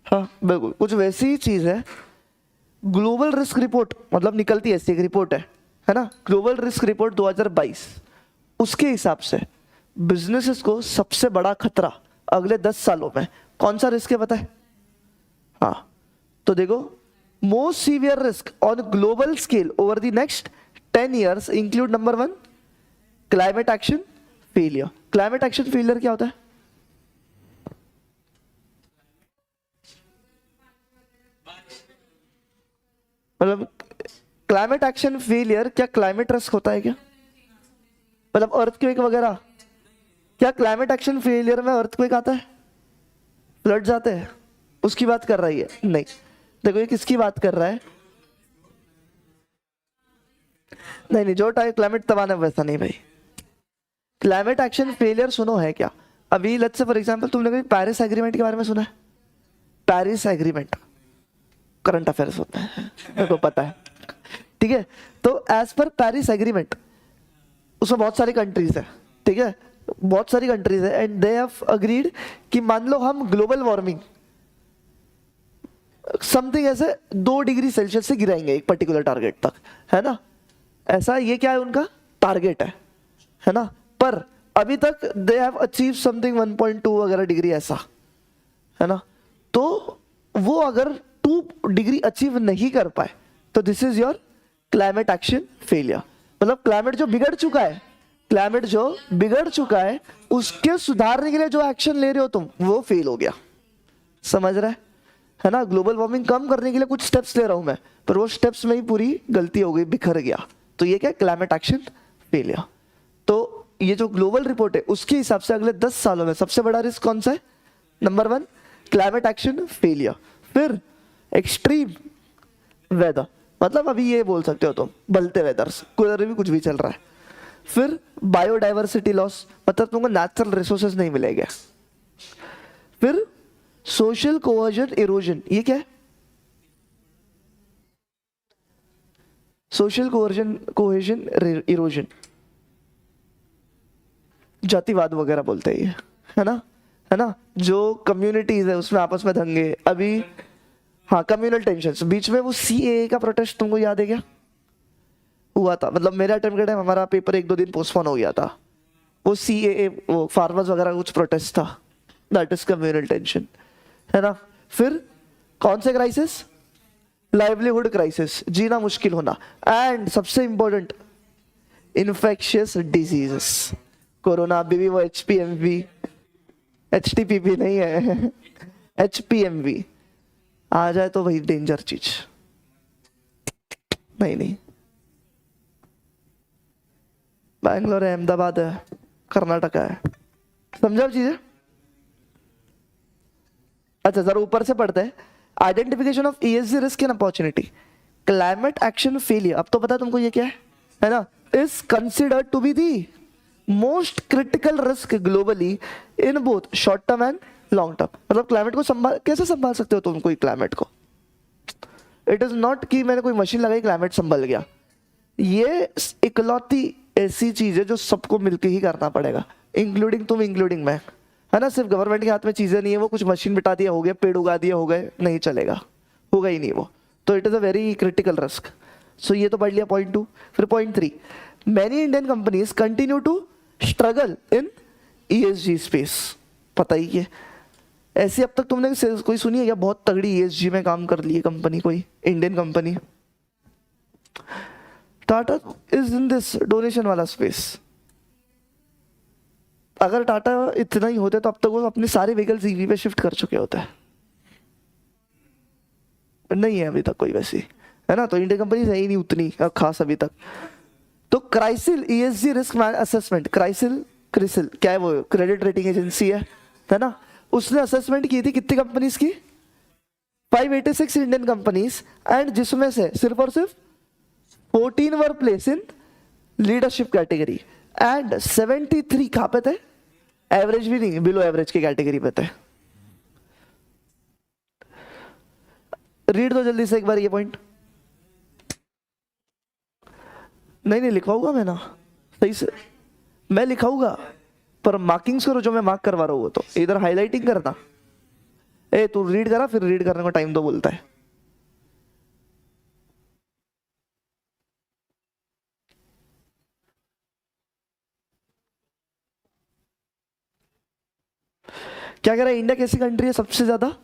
हाँ बिल्कुल, कुछ वैसी ही चीज है। ग्लोबल रिस्क रिपोर्ट मतलब निकलती है, ऐसी एक रिपोर्ट है ना, ग्लोबल रिस्क रिपोर्ट 2022। उसके हिसाब से बिजनेसेस को सबसे बड़ा खतरा अगले 10 सालों में कौन सा रिस्क है पता है? हाँ, तो देखो, most severe risk on global scale over the next 10 years include number 1 climate action failure. Climate action failure क्या होता है? मतलब क्लाइमेट एक्शन फेलियर क्या क्लाइमेट रिस्क होता है क्या? मतलब अर्थक्वेक वगैरह, क्या क्लाइमेट एक्शन फेलियर में अर्थक्वेक आता है, फ्लड्स आते हैं, उसकी बात कर रही है? नहीं। देखो ये किसकी बात कर रहा है? नहीं नहीं, जो टाइप क्लाइमेट तबाह वैसा नहीं भाई। क्लाइमेट एक्शन फेलियर सुनो है क्या? अभी लेट्स से फॉर एग्जांपल तुमने कभी पेरिस एग्रीमेंट के बारे में सुना है? पेरिस एग्रीमेंट करंट अफेयर्स होता है, मेरे को पता है, ठीक है। तो एज पर पेरिस एग्रीमेंट उसमें बहुत सारी कंट्रीज है, ठीक है, बहुत सारी कंट्रीज है, एंड दे हैव अग्रीड कि मान लो हम ग्लोबल वार्मिंग समथिंग ऐसे 2 डिग्री सेल्सियस से गिराएंगे एक पर्टिकुलर टारगेट तक, है ना। ऐसा ये क्या है उनका टारगेट है ना। पर अभी तक दे हैव अचीव समथिंग 1.2 वगैरह डिग्री ऐसा, है ना। तो वो अगर 2 डिग्री अचीव नहीं कर पाए तो this is your climate action failure. मतलब क्लाइमेट जो बिगड़ चुका है, क्लाइमेट जो बिगड़ चुका है उसके सुधारने के लिए जो एक्शन ले रहे हो तुम, वो फेल हो गया। समझ रहे है ना। ग्लोबल वार्मिंग कम करने के लिए कुछ स्टेप्स ले रहा हूं मैं, पर वो स्टेप्स में ही पूरी गलती हो गई, बिखर गया। तो ये क्या क्लाइमेट एक्शन फेलियर। तो ये जो ग्लोबल रिपोर्ट है उसके हिसाब से अगले 10 सालों में सबसे बड़ा रिस्क कौन सा है? Number 1 climate action failure. फिर एक्सट्रीम वेदर, मतलब अभी ये बोल सकते हो तुम बलते वेदर्स, कूलर भी कुछ भी चल रहा है। फिर बायोडाइवर्सिटी लॉस, मतलब तुमको नेचुरल रिसोर्सेज नहीं मिलेंगे। फिर सोशल कोहेजन इरोजन, ये क्या है? सोशल कोहेजन इरोजन, जातिवाद वगैरह बोलते हैं ये, है ना। जो कम्युनिटीज है उसमें आपस में दंगे अभी, हाँ कम्युनल टेंशन। बीच में वो CAA का प्रोटेस्ट तुमको याद है क्या? हुआ था, मतलब मेरे अटेम्प्ट के टाइम हमारा पेपर 1-2 दिन पोस्टपोन हो गया था। वो CAA, वो फार्मर्स वगैरह कुछ प्रोटेस्ट था, दैट इज कम्युनल टेंशन, है ना। फिर कौन से क्राइसिस? लाइवलीहुड क्राइसिस, जीना मुश्किल होना। एंड सबसे इंपॉर्टेंट इन्फेक्शियस डिजीजेस, कोरोना। अभी भी वो HPMV, HTPP नहीं है, HPMV आ जाए तो वही डेंजर चीज। नहीं, बैंगलोर है, अहमदाबाद है, कर्नाटका है, समझा चीजें। अच्छा जरा ऊपर से पढ़ते हैं। Identification of ESG risk and opportunity, climate action failure. अब तो पता तुमको ये क्या है ना। Is considered to be the most critical risk globally in both short term and long term. मतलब क्लाइमेट को कैसे संभाल सकते हो तुम कोई क्लाइमेट को? इट इज नॉट कि मैंने कोई मशीन लगाई क्लाइमेट संभल गया। ये इकलौती ऐसी चीज है जो सबको मिलके ही करना पड़ेगा, इंक्लूडिंग तुम, इंक्लूडिंग मैं, है ना। सिर्फ गवर्नमेंट के हाथ में चीजें नहीं है, वो कुछ मशीन बिठा दिया हो गया, पेड़ उगा दिया हो गए, नहीं चलेगा, होगा ही नहीं वो। तो it is a very critical risk. So ये तो पढ़ लिया पॉइंट 2। फिर point 3, many Indian companies continue to struggle in ESG space. पता ही है ऐसी अब तक तुमने कोई सुनी है क्या बहुत तगड़ी ESG में काम कर ली है कंपनी, कोई Indian company? Tata is in this donation वाला स्पेस। अगर टाटा इतना ही होते तो अब तक वो अपने सारे व्हीकल्स EV पे शिफ्ट कर चुके होते हैं। नहीं है अभी तक कोई वैसी, है ना, तो इंडियन कंपनीज है ही नहीं उतनी खास अभी तक। तो CRISIL ESG risk assessment, CRISIL क्या है, वो क्रेडिट रेटिंग एजेंसी है ना, उसने असेसमेंट की थी कितनी कंपनीज की, 586 इंडियन कंपनीज, एंड जिसमें से सिर्फ और सिर्फ 14 were place in leadership category and 73 कहाँ पे थे, एवरेज भी नहीं, बिलो एवरेज की कैटेगरी पे थे। रीड दो जल्दी से एक बार ये पॉइंट। नहीं लिखवाऊंगा मैं ना, सही से मैं लिखाऊंगा, पर मार्किंग्स करो जो मैं मार्क करवा रहा हूँ, वो तो इधर हाईलाइटिंग करना। ए तू रीड करा, फिर रीड करने को टाइम दो बोलता है। क्या कह रहा है, इंडिया कैसी कंट्री है सबसे ज्यादा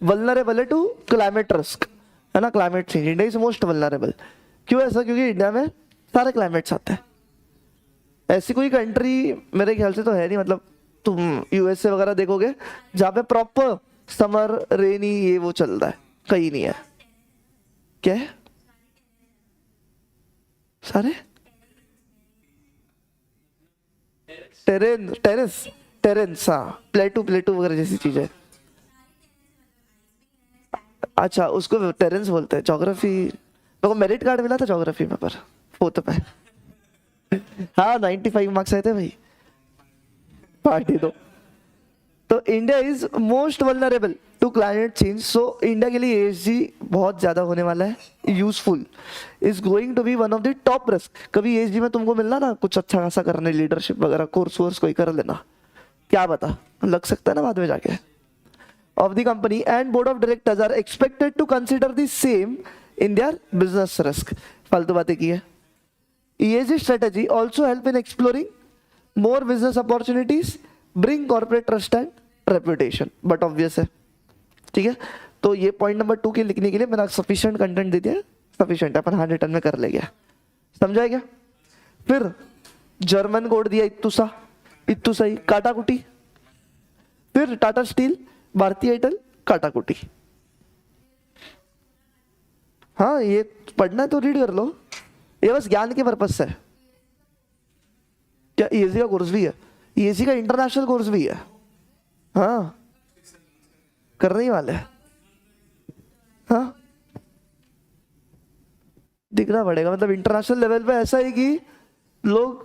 वल्नरेबल है टू क्लाइमेट रिस्क, है ना, climate change, India is most vulnerable. क्यों ऐसा, क्योंकि इंडिया में सारे क्लाइमेट्स आते हैं। ऐसी कोई कंट्री मेरे ख्याल से तो है नहीं, मतलब तुम यूएसए वगैरह देखोगे जहाँ पे प्रॉपर समर रेनी ये वो चल रहा है, कहीं नहीं है। क्या है, सारे टेरेंस, हाँ, प्लेटू वगैरह जैसी चीज है। अच्छा, उसको टेरेंस बोलते हैं। ज्योग्राफी मेरे को मेरिट कार्ड मिला था ज्योग्राफी में, पर फोर्थ में। हाँ 95 मार्क्स आए थे भाई, पार्टी दो। तो India is most vulnerable to climate change, so India के लिए ESG बहुत ज्यादा होने वाला है, useful, is going to be one of the top risk. कभी ESG में तुमको मिलना ना कुछ अच्छा खासा करने, लीडरशिप वगैरह कोर्स वोर्स कोई कर लेना, क्या बता लग सकता है ना बाद में जाके। Of the company and board of directors are expected to consider the same in their business risk. फालतू बातें की है। ESG strategy also help in exploring more business opportunities, bring corporate trust and reputation, but obvious है, ठीक है। तो ये point number 2 के लिखने के लिए मैंने सफिशिएंट कंटेंट दे दिया, सफिशिएंट है, अपन 100 रिटर्न में कर ले गया, समझा क्या। फिर जर्मन कोड दिया इत्तुसाई काटाकुटी, फिर टाटा स्टील, भारतीय एयरटेल, काटाकुटी। हाँ ये पढ़ना है तो रीड कर लो, ये बस ज्ञान के पर्पज से है। क्या ESG का कोर्स भी है, ESG का इंटरनेशनल कोर्स भी है, हाँ करने ही वाले हैं, हाँ दिखना पड़ेगा। मतलब इंटरनेशनल लेवल पे ऐसा है कि लोग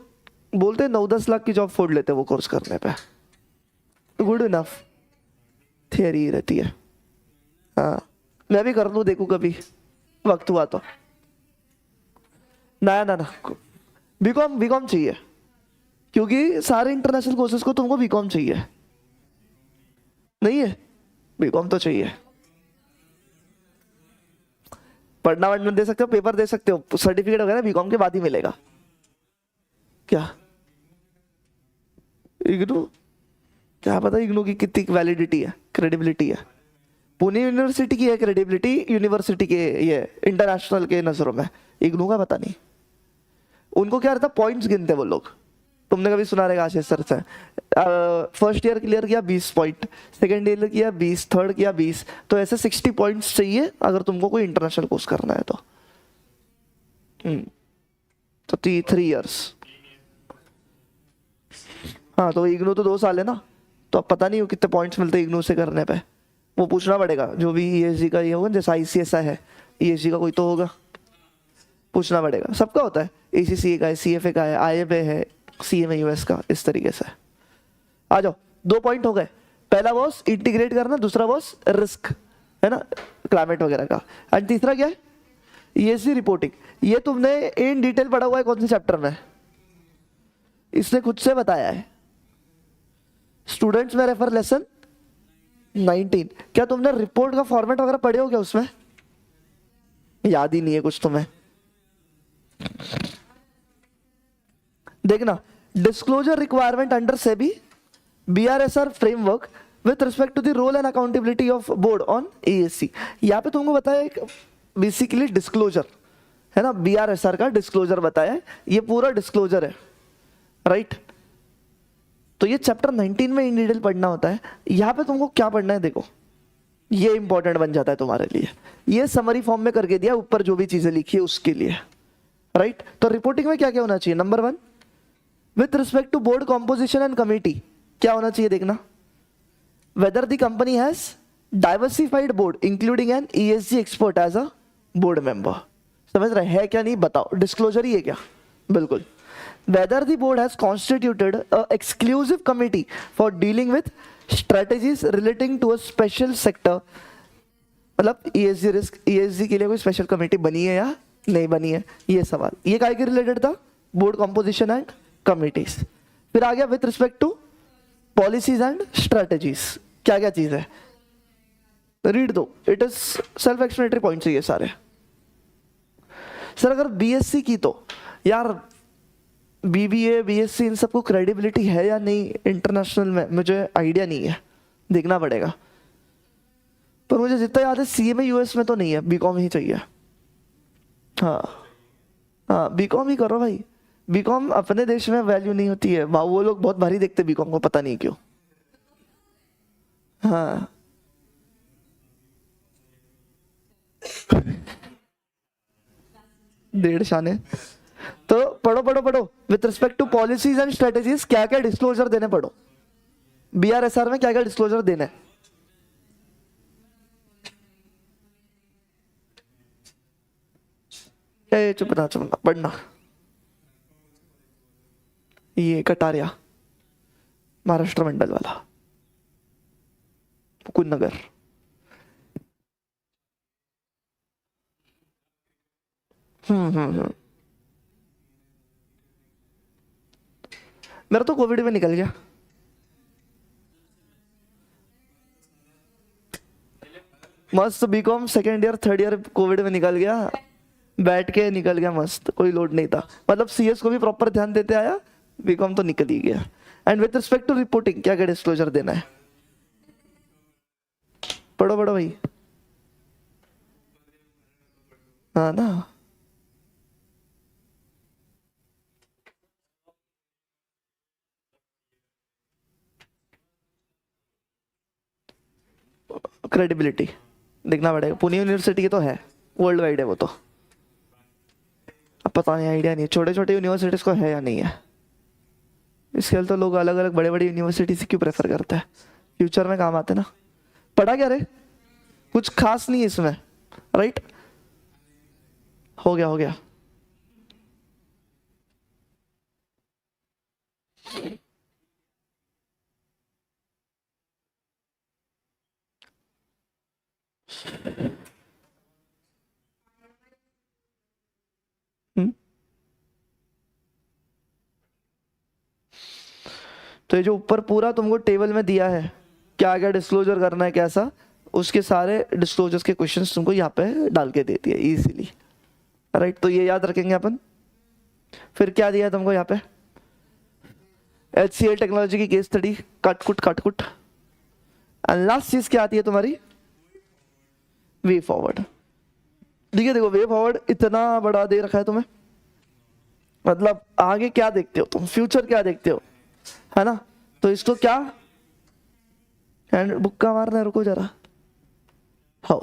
बोलते हैं 9-10 लाख की जॉब फोड़ लेते हैं वो कोर्स करने पे, गुड इनफ थियरी रहती है। हाँ मैं भी कर लूँ, देखूँ कभी वक्त हुआ तो। ना बीकॉम चाहिए, क्योंकि सारे इंटरनेशनल कोर्सेज को तुमको बीकॉम चाहिए, नहीं है बीकॉम तो चाहिए। पढ़ना दे सकते हो, पेपर दे सकते हो, सर्टिफिकेट वगैरह बीकॉम के बाद ही मिलेगा। क्या इग्नू, क्या पता इग्नू की कितनी वैलिडिटी है, क्रेडिबिलिटी है। पुणे यूनिवर्सिटी की है क्रेडिबिलिटी, यूनिवर्सिटी के ये इंटरनेशनल के नजरों में, इग्नू का पता नहीं। उनको क्या रहता, पॉइंट्स गिनते वो लोग, तुमने कभी सुना रहेगा आशीष सर से, फर्स्ट ईयर क्लियर किया 20 पॉइंट, सेकेंड ईयर किया 20, थर्ड किया 20, तो ऐसे 60 पॉइंट्स चाहिए अगर तुमको कोई इंटरनेशनल कोर्स करना है तो। तो 3 इयर्स, हाँ तो इग्नू तो 2 साल है ना, तो अब पता नहीं हो कितने पॉइंट्स मिलते हैं इग्नू से करने पे, वो पूछना पड़ेगा। जो भी ESG का ये होगा, जैसा ICSI है, ESG का कोई तो होगा, पूछना पड़ेगा। सबका होता है, ACCA का है, CFA का है, IMA है, CMA US का, इस तरीके से। आ जाओ, 2 पॉइंट हो गए। पहला वॉज इंटीग्रेट करना, दूसरा वॉज रिस्क, है ना, क्लाइमेट वगैरह का, एंड तीसरा क्या है, ESG रिपोर्टिंग। ये तुमने इन डिटेल पढ़ा हुआ है कौन से चैप्टर में, इसने खुद से बताया है। स्टूडेंट्स में रेफर लेसन 19। क्या तुमने रिपोर्ट का फॉर्मेट वगैरह पढ़े हो क्या, उसमें याद ही नहीं है कुछ तुम्हें। देखना, disclosure requirement under SEBI BRSR framework with respect to the role and accountability of board on ESG। यहाँ पे तुमको बताया एक बेसिकली डिस्क्लोजर है ना, BRSR का डिस्क्लोजर बताया है, ये पूरा डिस्क्लोजर है, राइट। तो ये चैप्टर 19 में इन डिटेल पढ़ना होता है। यहाँ पे तुमको क्या पढ़ना है, देखो ये इंपॉर्टेंट बन जाता है तुम्हारे लिए। ये समरी फॉर्म में करके दिया, ऊपर जो भी चीजें लिखी है उसके लिए, राइट। तो रिपोर्टिंग में क्या क्या होना चाहिए? Number 1, with respect to board composition and committee, क्या होना चाहिए देखना, whether the company has diversified board including an ESG expert as a board member. समझ रहे है क्या? नहीं बताओ, डिस्क्लोजर ही है क्या? बिल्कुल। Whether the board has constituted a exclusive committee for dealing with strategies relating to a special sector, मतलब ESG रिस्क, ESG के लिए कोई स्पेशल कमेटी बनी है या नहीं बनी है, ये सवाल। ये काय के रिलेटेड था? Board composition and committees. फिर आ गया with respect to policies and strategies, क्या क्या चीज है, रीड दो, it is self explanatory points है ये सारे। सर अगर BSc की तो यार BBA BSc इन सबको क्रेडिबिलिटी है या नहीं इंटरनेशनल में, मुझे आइडिया नहीं है, देखना पड़ेगा। पर मुझे जितना याद है CA में US में तो नहीं है, BCom ही चाहिए। हाँ BCom ही करो भाई, BCom अपने देश में वैल्यू नहीं होती है, वो लोग बहुत भारी देखते BCom को, पता नहीं क्यों। हाँ डेढ़ शाने। तो पढ़ो पढ़ो पढ़ो, with respect to policies and strategies क्या क्या डिस्क्लोजर देने, पढ़ो BRSR में क्या क्या डिस्क्लोजर देने। चुपना पढ़ना। ये कटारिया महाराष्ट्र मंडल वाला, मुकुंद नगर। मेरा तो कोविड में निकल गया। मस्त BCom second year third year Covid में निकल गया, बैठ के निकल गया मस्त, कोई लोड नहीं था। मतलब CS को भी प्रॉपर ध्यान देते आया, BCom तो निकल ही गया। And with respect to reporting क्या क्या डिस्क्लोजर देना है, पढ़ो पढ़ो भाई। हाँ ना, क्रेडिबिलिटी देखना पड़ेगा। पुणे यूनिवर्सिटी की तो है, वर्ल्ड वाइड है वो तो, अब पता नहीं, आइडिया नहीं, छोटे छोटे यूनिवर्सिटीज को है या नहीं है। इसके लिए तो लोग अलग अलग बड़े बड़े यूनिवर्सिटी से क्यों प्रेफर करते हैं, फ्यूचर में काम आते ना। पढ़ा क्या रे? कुछ खास नहीं है इसमें, राइट? हो गया हो गया। तो ये जो ऊपर पूरा तुमको टेबल में दिया है, क्या क्या डिस्क्लोजर करना है कैसा, उसके सारे डिस्क्लोजर्स के क्वेश्चंस तुमको यहाँ पे डाल के देती है इजीली, राइट? तो ये याद रखेंगे अपन। फिर क्या दिया है तुमको यहाँ पे? HCL टेक्नोलॉजी की केस स्टडी, काटकुट। एंड लास्ट चीज क्या आती है तुम्हारी? Way forward. ठीक है, देखो वे फॉरवर्ड इतना बड़ा दे रखा है तुम्हें, मतलब आगे क्या देखते हो तुम, फ्यूचर क्या देखते हो, है ना? तो इसको क्या हैंड बुक का मारना है, रुको जरा। हाँ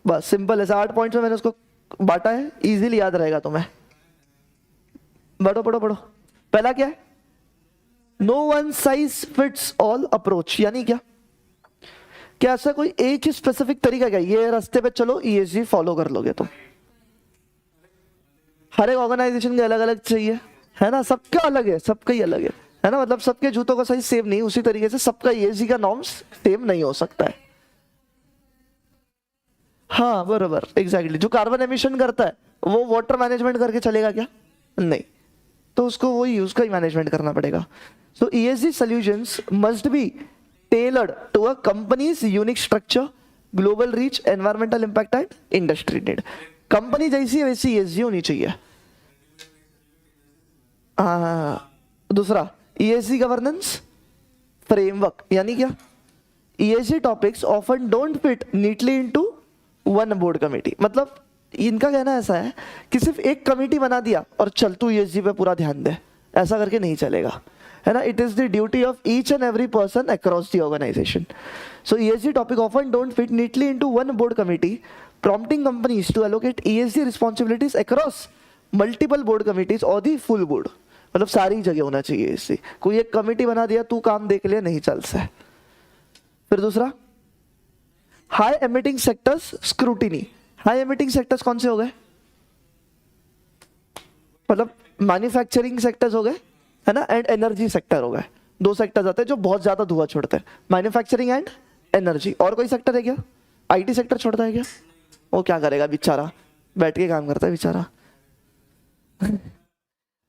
बस सिंपल है, 8 पॉइंट्स में मैंने उसको बांटा है, इजीली याद रहेगा तुम्हें। पढ़ो। पहला क्या है? No one size fits all approach, यानी क्या ऐसा कोई एक ही स्पेसिफिक तरीका क्या, ये रास्ते पे चलो ESG फॉलो कर लोगे तुम? हर एक ऑर्गेनाइजेशन के अलग अलग चाहिए, है ना? सबका अलग है ना? मतलब सबके जूतों का साइज सेम नहीं, उसी तरीके से सबका ESG का नॉर्म्स सेम नहीं हो सकता है। हाँ बरोबर, एग्जैक्टली। जो कार्बन एमिशन करता है वो वाटर मैनेजमेंट करके चलेगा क्या? नहीं, तो उसको वही उसका ही मैनेजमेंट करना पड़ेगा। सो ESG solutions must be tailored to a company's unique structure, global reach, environmental impact and industry need. Company जैसी है वैसी ESG होनी चाहिए। दूसरा ESG गवर्नेंस फ्रेमवर्क, यानी क्या? ESG topics often don't fit neatly into one board committee. मतलब इनका कहना ऐसा है कि सिर्फ एक कमेटी बना दिया और चल तू ESG पे पूरा ध्यान दे, ऐसा करके नहीं चलेगा। है ना. It is the duty of each and every person across the organisation. So ESG topic often don't fit neatly into one board committee, prompting companies to allocate ESG responsibilities across multiple board committees or the full board. मतलब सारी जगह होना चाहिए इससे. कोई एक committee बना दिया तू काम देख लिया नहीं चल सा. फिर दूसरा, high emitting sectors scrutiny. High emitting sectors कौन से हो गए? मतलब मैन्युफैक्चरिंग सेक्टर्स हो गए, है ना, एंड एनर्जी सेक्टर हो गए. दो सेक्टर्स आते हैं जो बहुत ज्यादा धुआं छोड़ते हैं, मैन्युफैक्चरिंग एंड एनर्जी. और कोई सेक्टर है क्या? IT सेक्टर छोड़ता है क्या? वो क्या करेगा बेचारा, बैठ के काम करता है बेचारा.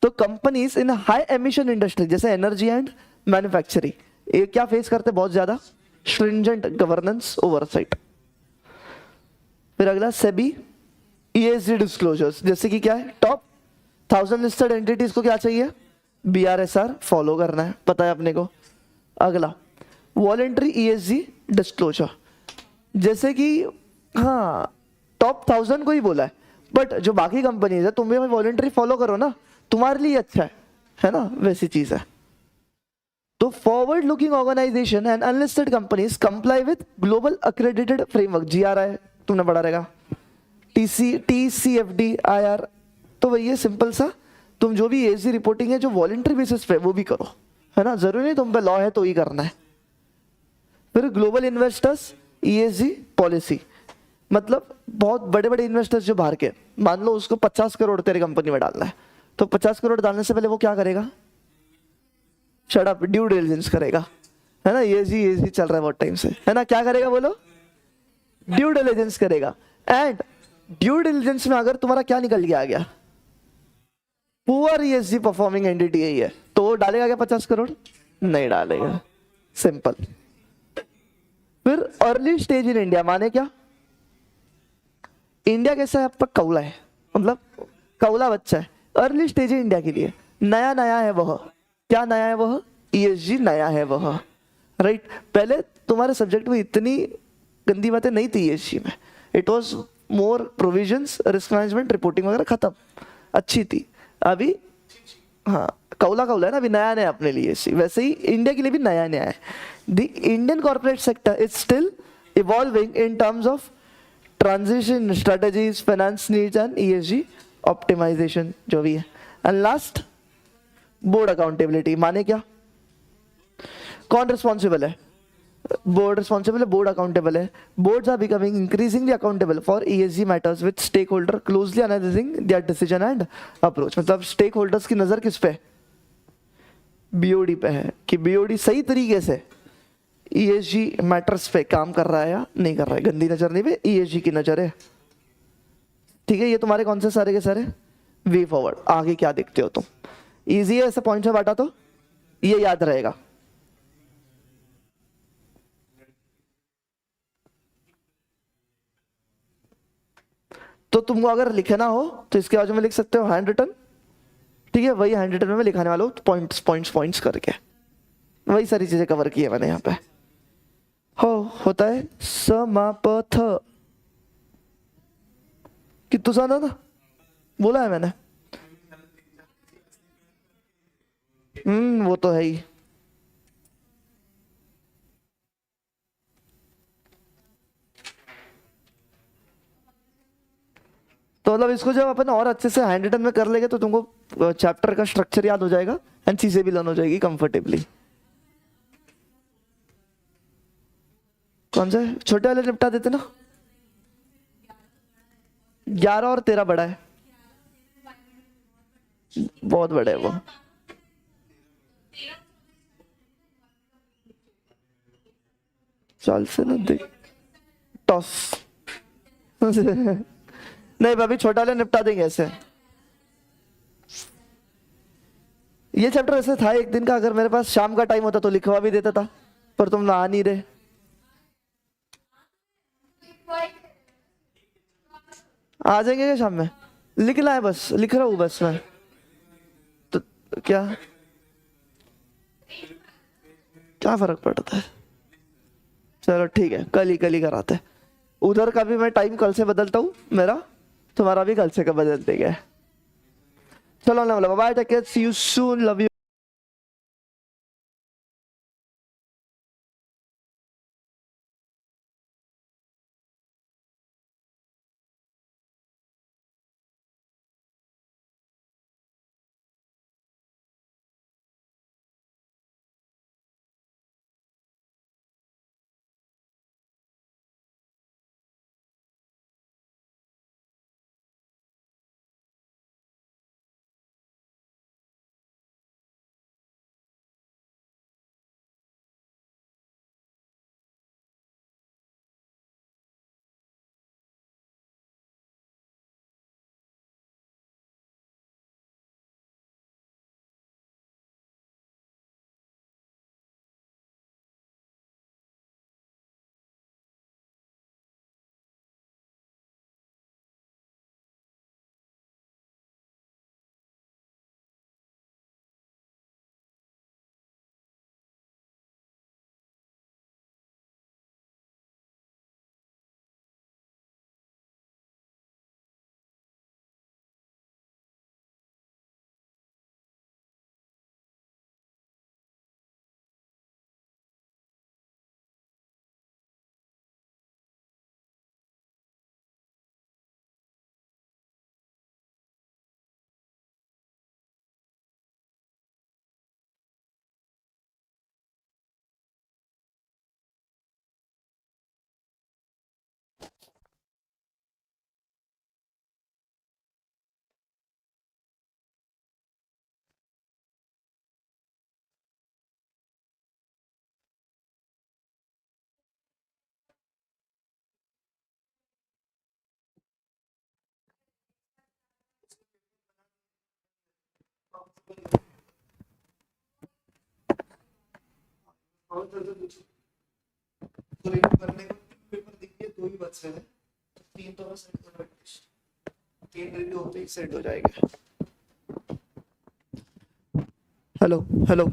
तो companies in high emission industry जैसे एनर्जी एंड मैन्युफैक्चरिंग, ये क्या फेस करते हैं? बहुत ज्यादा स्ट्रिंजेंट गवर्नेंस ओवरसाइट. फिर अगला सेबी ESG डिस्क्लोजर्स, जैसे कि क्या है, टॉप 1000 लिस्टेड एंटिटीज को क्या चाहिए? BRSR फॉलो करना है, पता है अपने को. अगला वॉलेंट्री ESG डिस्क्लोजर, जैसे कि हाँ टॉप 1000 को ही बोला है, बट जो बाकी कंपनीज है तुम भी वॉलेंट्री फॉलो करो ना, तुम्हारे लिए अच्छा है ना, वैसी चीज है. तो forward looking organisation and unlisted companies comply with global accredited framework, GRI तुमने पढ़ा रहेगा, TCFD IR. तो वही है सिंपल सा, तुम जो भी ESG रिपोर्टिंग है जो वॉलेंट्री बेसिस पे वो भी करो, है ना, जरूरी नहीं तुम पे लॉ है तो ही करना है. फिर ग्लोबल इन्वेस्टर्स ESG पॉलिसी, मतलब बहुत बड़े बड़े इन्वेस्टर्स जो बाहर के, मान लो उसको 50 करोड़ तेरी कंपनी में डालना है, तो 50 करोड़ डालने से पहले वो क्या करेगा? शट अप, ड्यू डिलिजेंस करेगा, है ना. ESG चल रहा है बहुत टाइम से, है ना. क्या करेगा बोलो? ड्यू डिलिजेंस करेगा. एंड ड्यू डिलिजेंस में अगर तुम्हारा क्या निकल के आ गया, पुअर ESG परफॉर्मिंग एंटिटी यही है, तो वो डालेगा क्या 50 करोड़? नहीं डालेगा. सिंपल. फिर अर्ली स्टेज इन इंडिया, माने क्या? इंडिया कैसा है आपका? कौला है, मतलब कौला बच्चा है. अर्ली स्टेज है इंडिया के लिए, नया नया है वह. क्या नया है वह? ESG नया है वह, राइट. पहले तुम्हारे सब्जेक्ट में इतनी गंदी बातें नहीं थी ESG में. It was more provisions, risk management, reporting वगैरह खत्म, अच्छी थी. अभी हाँ कौला कौला है ना, अभी नया नया अपने लिए. वैसे ही इंडिया के लिए भी नया नया है. The Indian corporate sector is still evolving in terms of transition strategies, finance needs and ESG optimisation जो भी है. एंड लास्ट, बोर्ड अकाउंटेबिलिटी, माने क्या? कौन रिस्पॉन्सिबल है? बोर्ड रिस्पॉन्सिबल है, बोर्ड अकाउंटेबल है. Boards are becoming increasingly accountable for ESG matters with stakeholder closely analysing their decision and approach. मतलब स्टेक होल्डर्स की नजर किस पे? BOD पे है, कि BOD सही तरीके से ESG मैटर्स पे काम कर रहा है या नहीं कर रहा है. गंदी नजर नहीं पे, ESG की नजर है. ठीक है, ये तुम्हारे कौन से सारे के सारे वे फॉरवर्ड. आगे क्या देखते हो तुम? इजी है, ऐसे पॉइंट से बांटा तो ये याद रहेगा. तो तुमको अगर लिखना हो तो इसके बाजू में लिख सकते हो हैंड रिटन. ठीक है, वही हैंड रिटन में लिखाने वाला हूं, पॉइंट्स पॉइंट्स पॉइंट्स करके. वही सारी चीजें कवर की है मैंने यहाँ पे. होता है समापथ, कितु सा ना बोला है मैंने. वो तो है ही. तो मतलब इसको जब अपन और अच्छे से हैंड रिटन में कर लेंगे तो तुमको चैप्टर का स्ट्रक्चर याद हो जाएगा एंड चीजें भी लर्न हो जाएगी कंफर्टेबली. कौन सा छोटे वाले निपटा देते ना? 11 और 13 बड़ा है, बहुत बड़ा है वो. चल से ना देख टॉस. नहीं भाभी, छोटा वाले निपटा देंगे ऐसे. ये चैप्टर ऐसे था एक दिन का, अगर मेरे पास शाम का टाइम होता तो लिखवा भी देता था, पर तुम ना आ नहीं रहे. आ जाएंगे क्या शाम में? लिखना है बस, लिख रहा हूँ बस मैं. तो क्या क्या फर्क पड़ता है? चलो ठीक है, कल ही कराते हैं. उधर का भी मैं टाइम कल से बदलता हूँ मेरा, तुम्हारा भी कल से का बदल देंगे. चलो ना, bye, take care, see you soon, love you. तो रिव्यू करने को पेपर दिख गए, दो ही बच रहे हैं, तो तीन तो मैं सेट कर रहा, तीन रिव्यू होते ही सेट हो जाएगा। हेलो हेलो,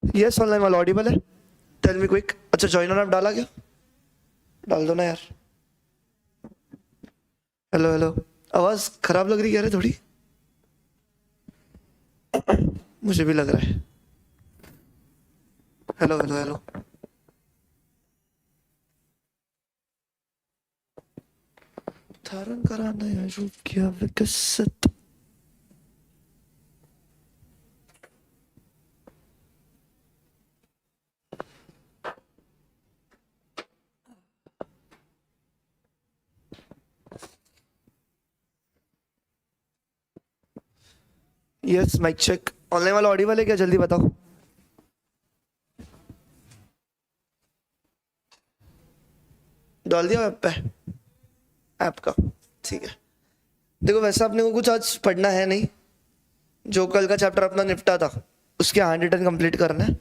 यस ऑनलाइन वाला ऑडिबल है? Tell me quick. अच्छा जॉइनर आप डाला क्या? डाल दो ना यार। हेलो हेलो, आवाज खराब लग रही है रे थोड़ी, मुझे भी लग रहा है। हेलो हेलो हेलो, धारण कराना है रूप किया विकसित। Yes mic check. ऑनलाइन वाला ऑडिबल है क्या? जल्दी बताओ। डाल दिया ऐप पे, ऐप का, ठीक है। देखो वैसे अपने को कुछ आज पढ़ना है नहीं, जो कल का चैप्टर अपना निपटा था उसके हैंड रिटन कंप्लीट करना है।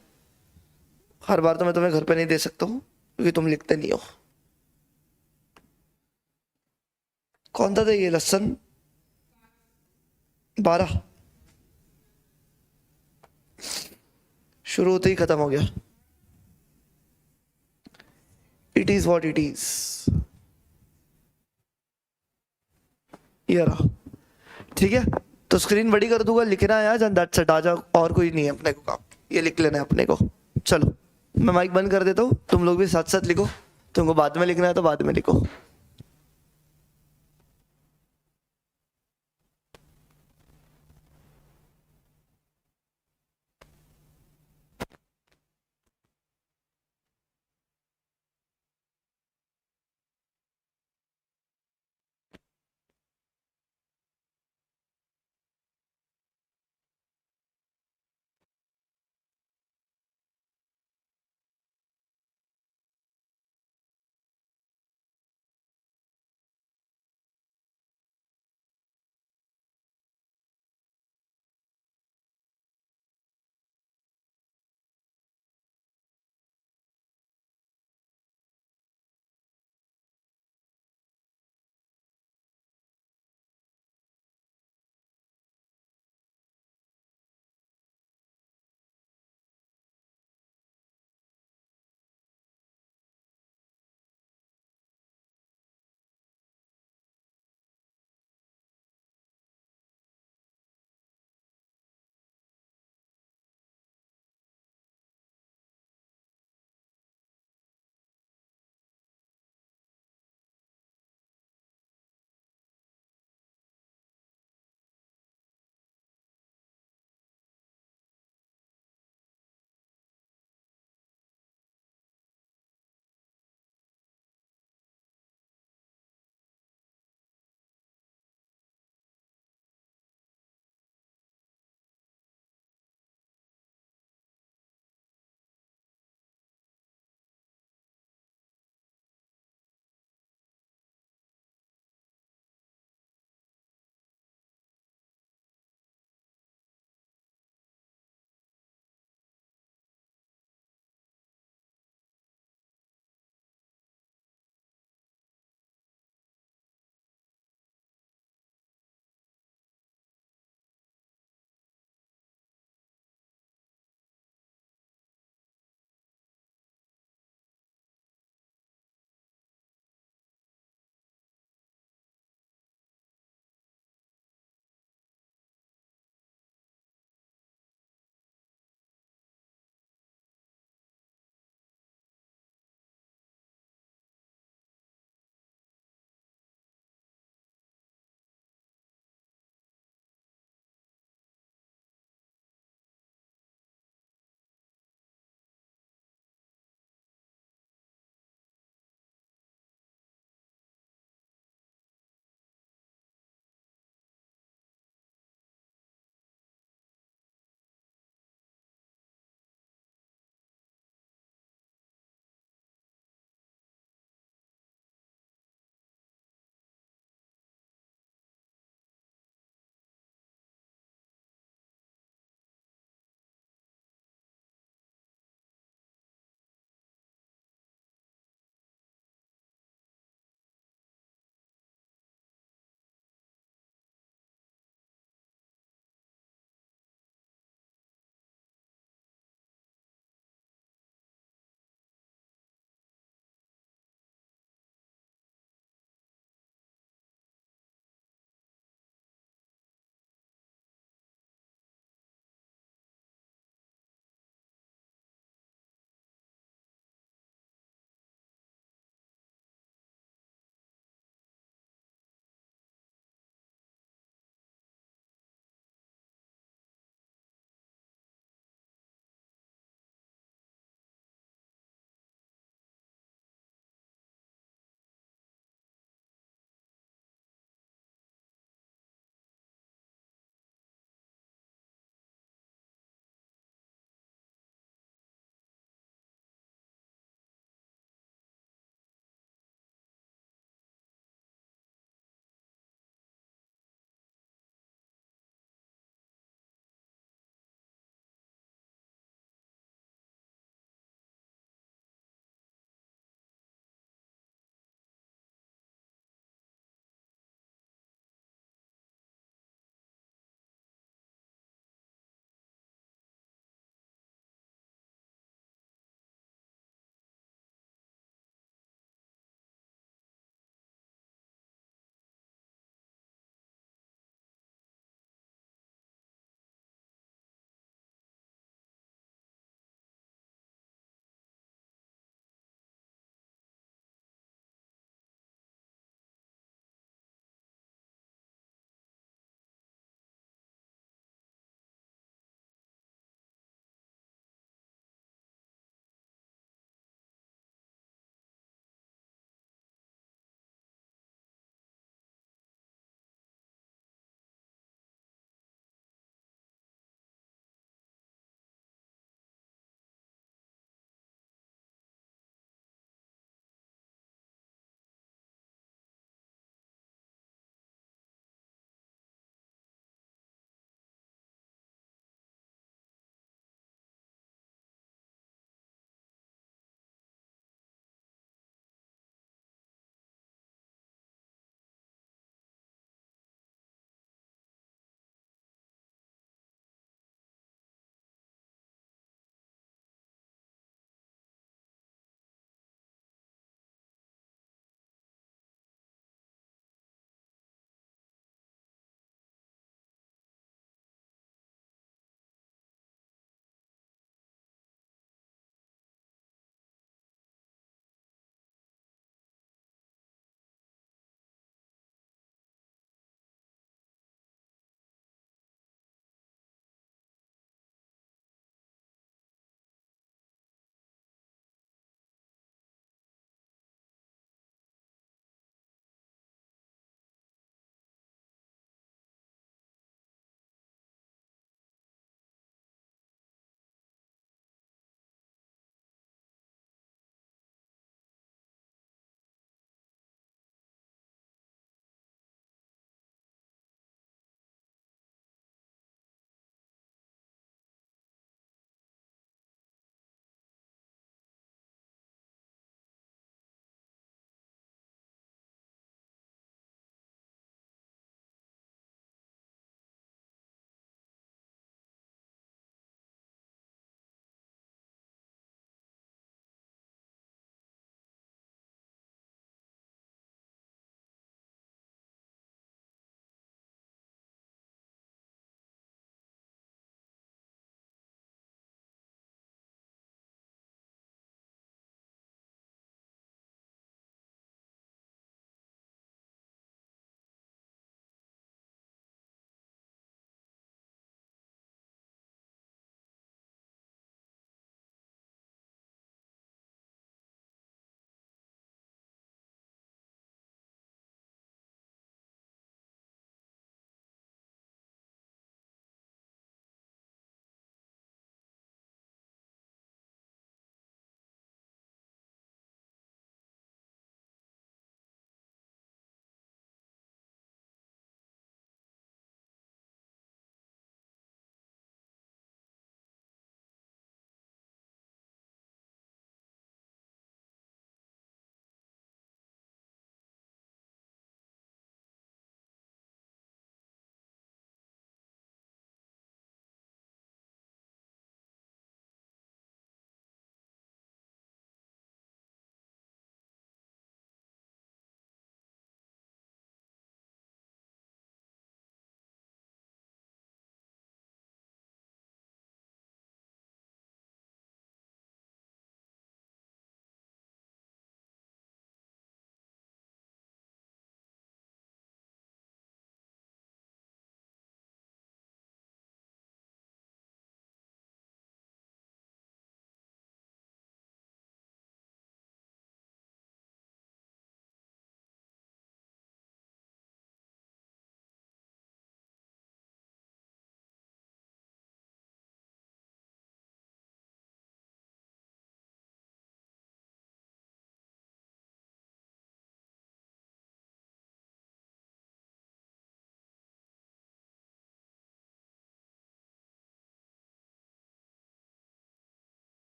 हर बार तो मैं तुम्हें घर पे नहीं दे सकता हूँ क्योंकि तुम लिखते नहीं हो। कौन था ये लेसन? 12 शुरू होते ही खत्म हो गया। It is what it is. ये रहा, ठीक है। तो स्क्रीन बड़ी कर दूंगा, लिखना है आज, दैट्स इट। आ जाओ, और कोई नहीं है अपने को काम, ये लिख लेना है अपने को। चलो मैं माइक बंद कर देता हूँ, तुम लोग भी साथ साथ लिखो। तुमको बाद में लिखना है तो बाद में लिखो।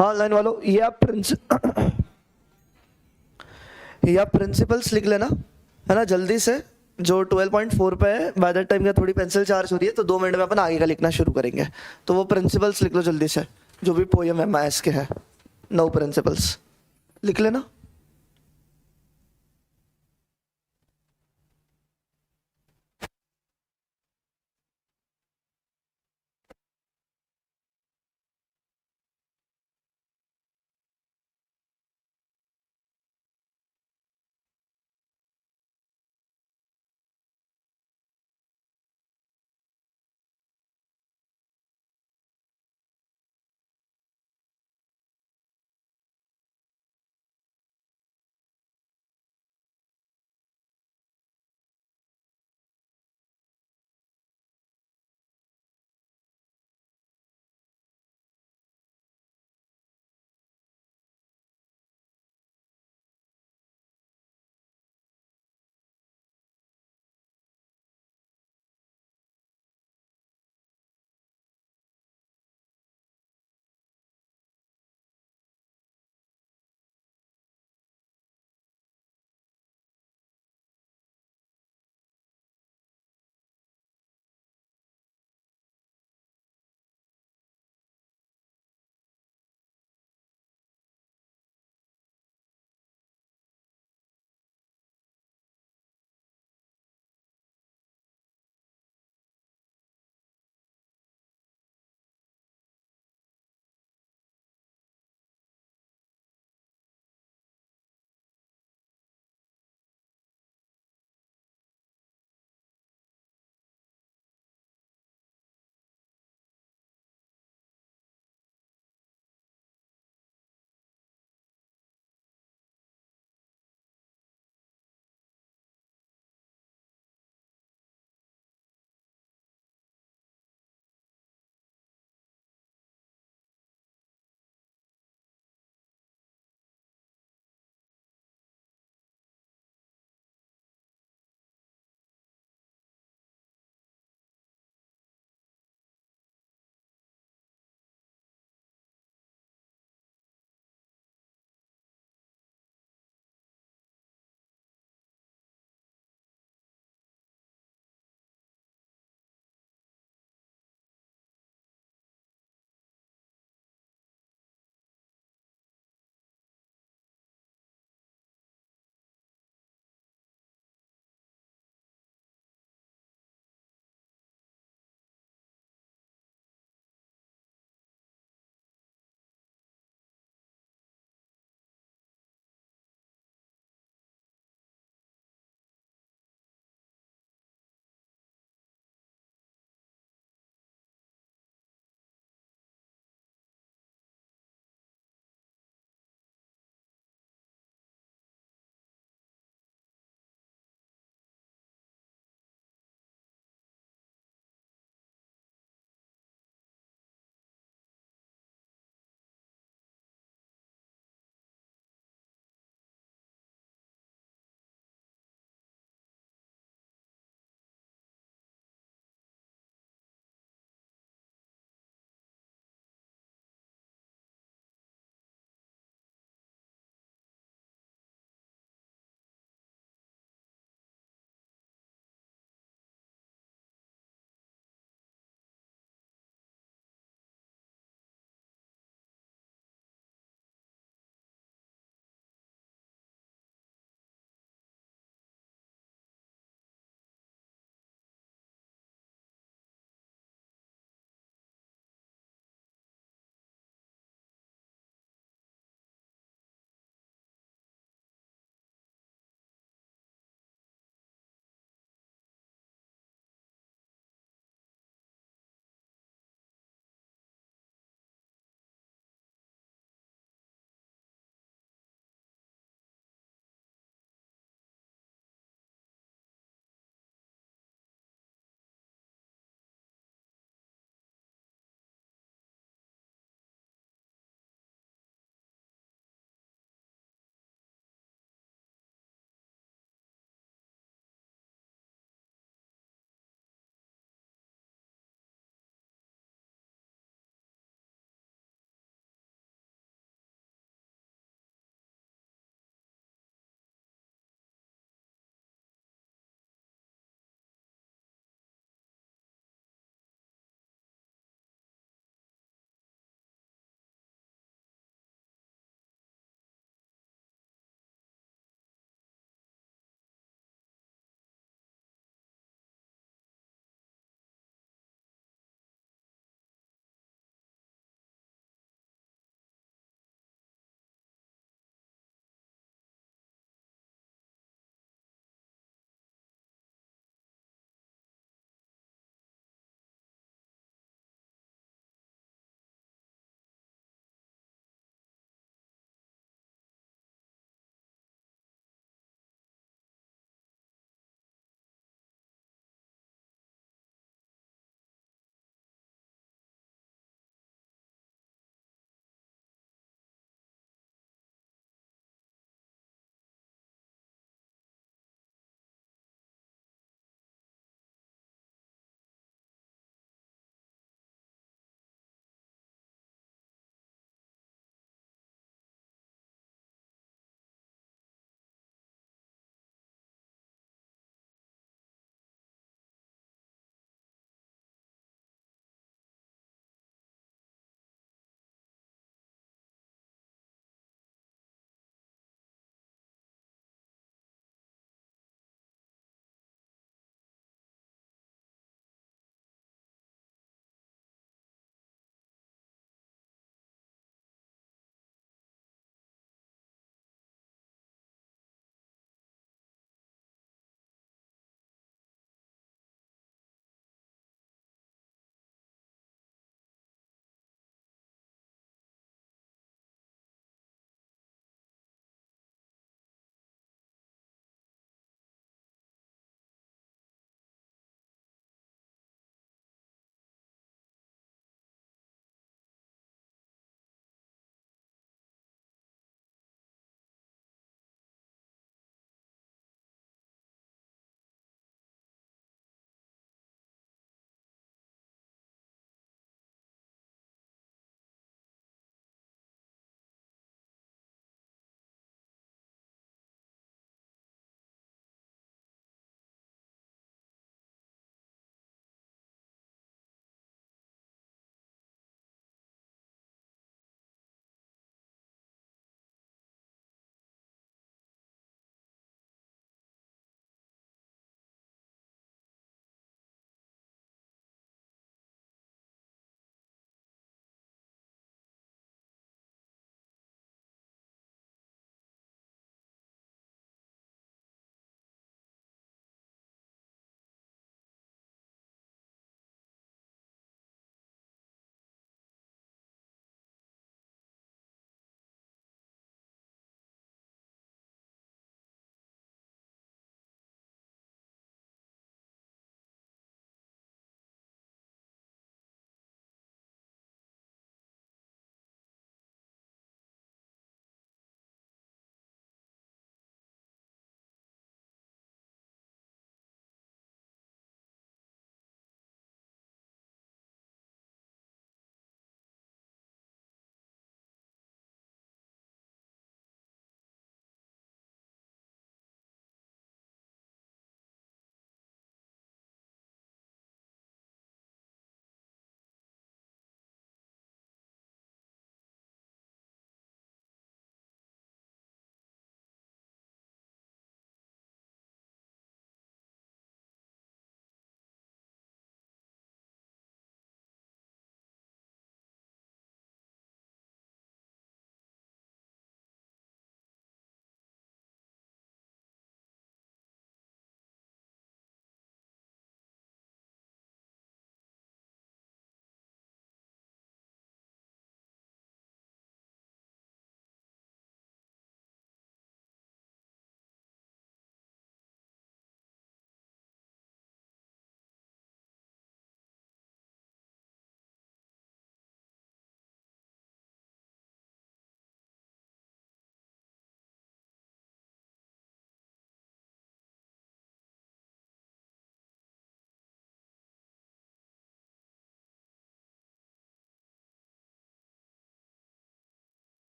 हाँ लाइन वालों, ये आप प्रिंसिपल्स लिख लेना, है ना, जल्दी से। जो 12.4 पे है, बाय दैट टाइम का थोड़ी पेंसिल चार्ज हो रही है, तो 2 मिनट में अपन आगे का लिखना शुरू करेंगे। तो वो प्रिंसिपल्स लिख लो जल्दी से, जो भी पोयम है मैथ्स के है, 9 प्रिंसिपल्स लिख लेना।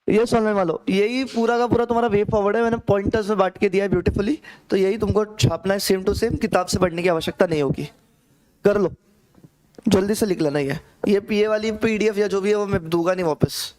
ये सुनने वालों, यही पूरा का पूरा तुम्हारा वे फॉरवर्ड है, मैंने पॉइंटर्स में बांट के दिया है ब्यूटीफुली, तो यही तुमको छापना है सेम टू सेम, किताब से पढ़ने की आवश्यकता नहीं होगी। कर लो, जल्दी से लिख लेना। ये पीए वाली पीडीएफ या जो भी है वो मैं दूंगा नहीं वापस।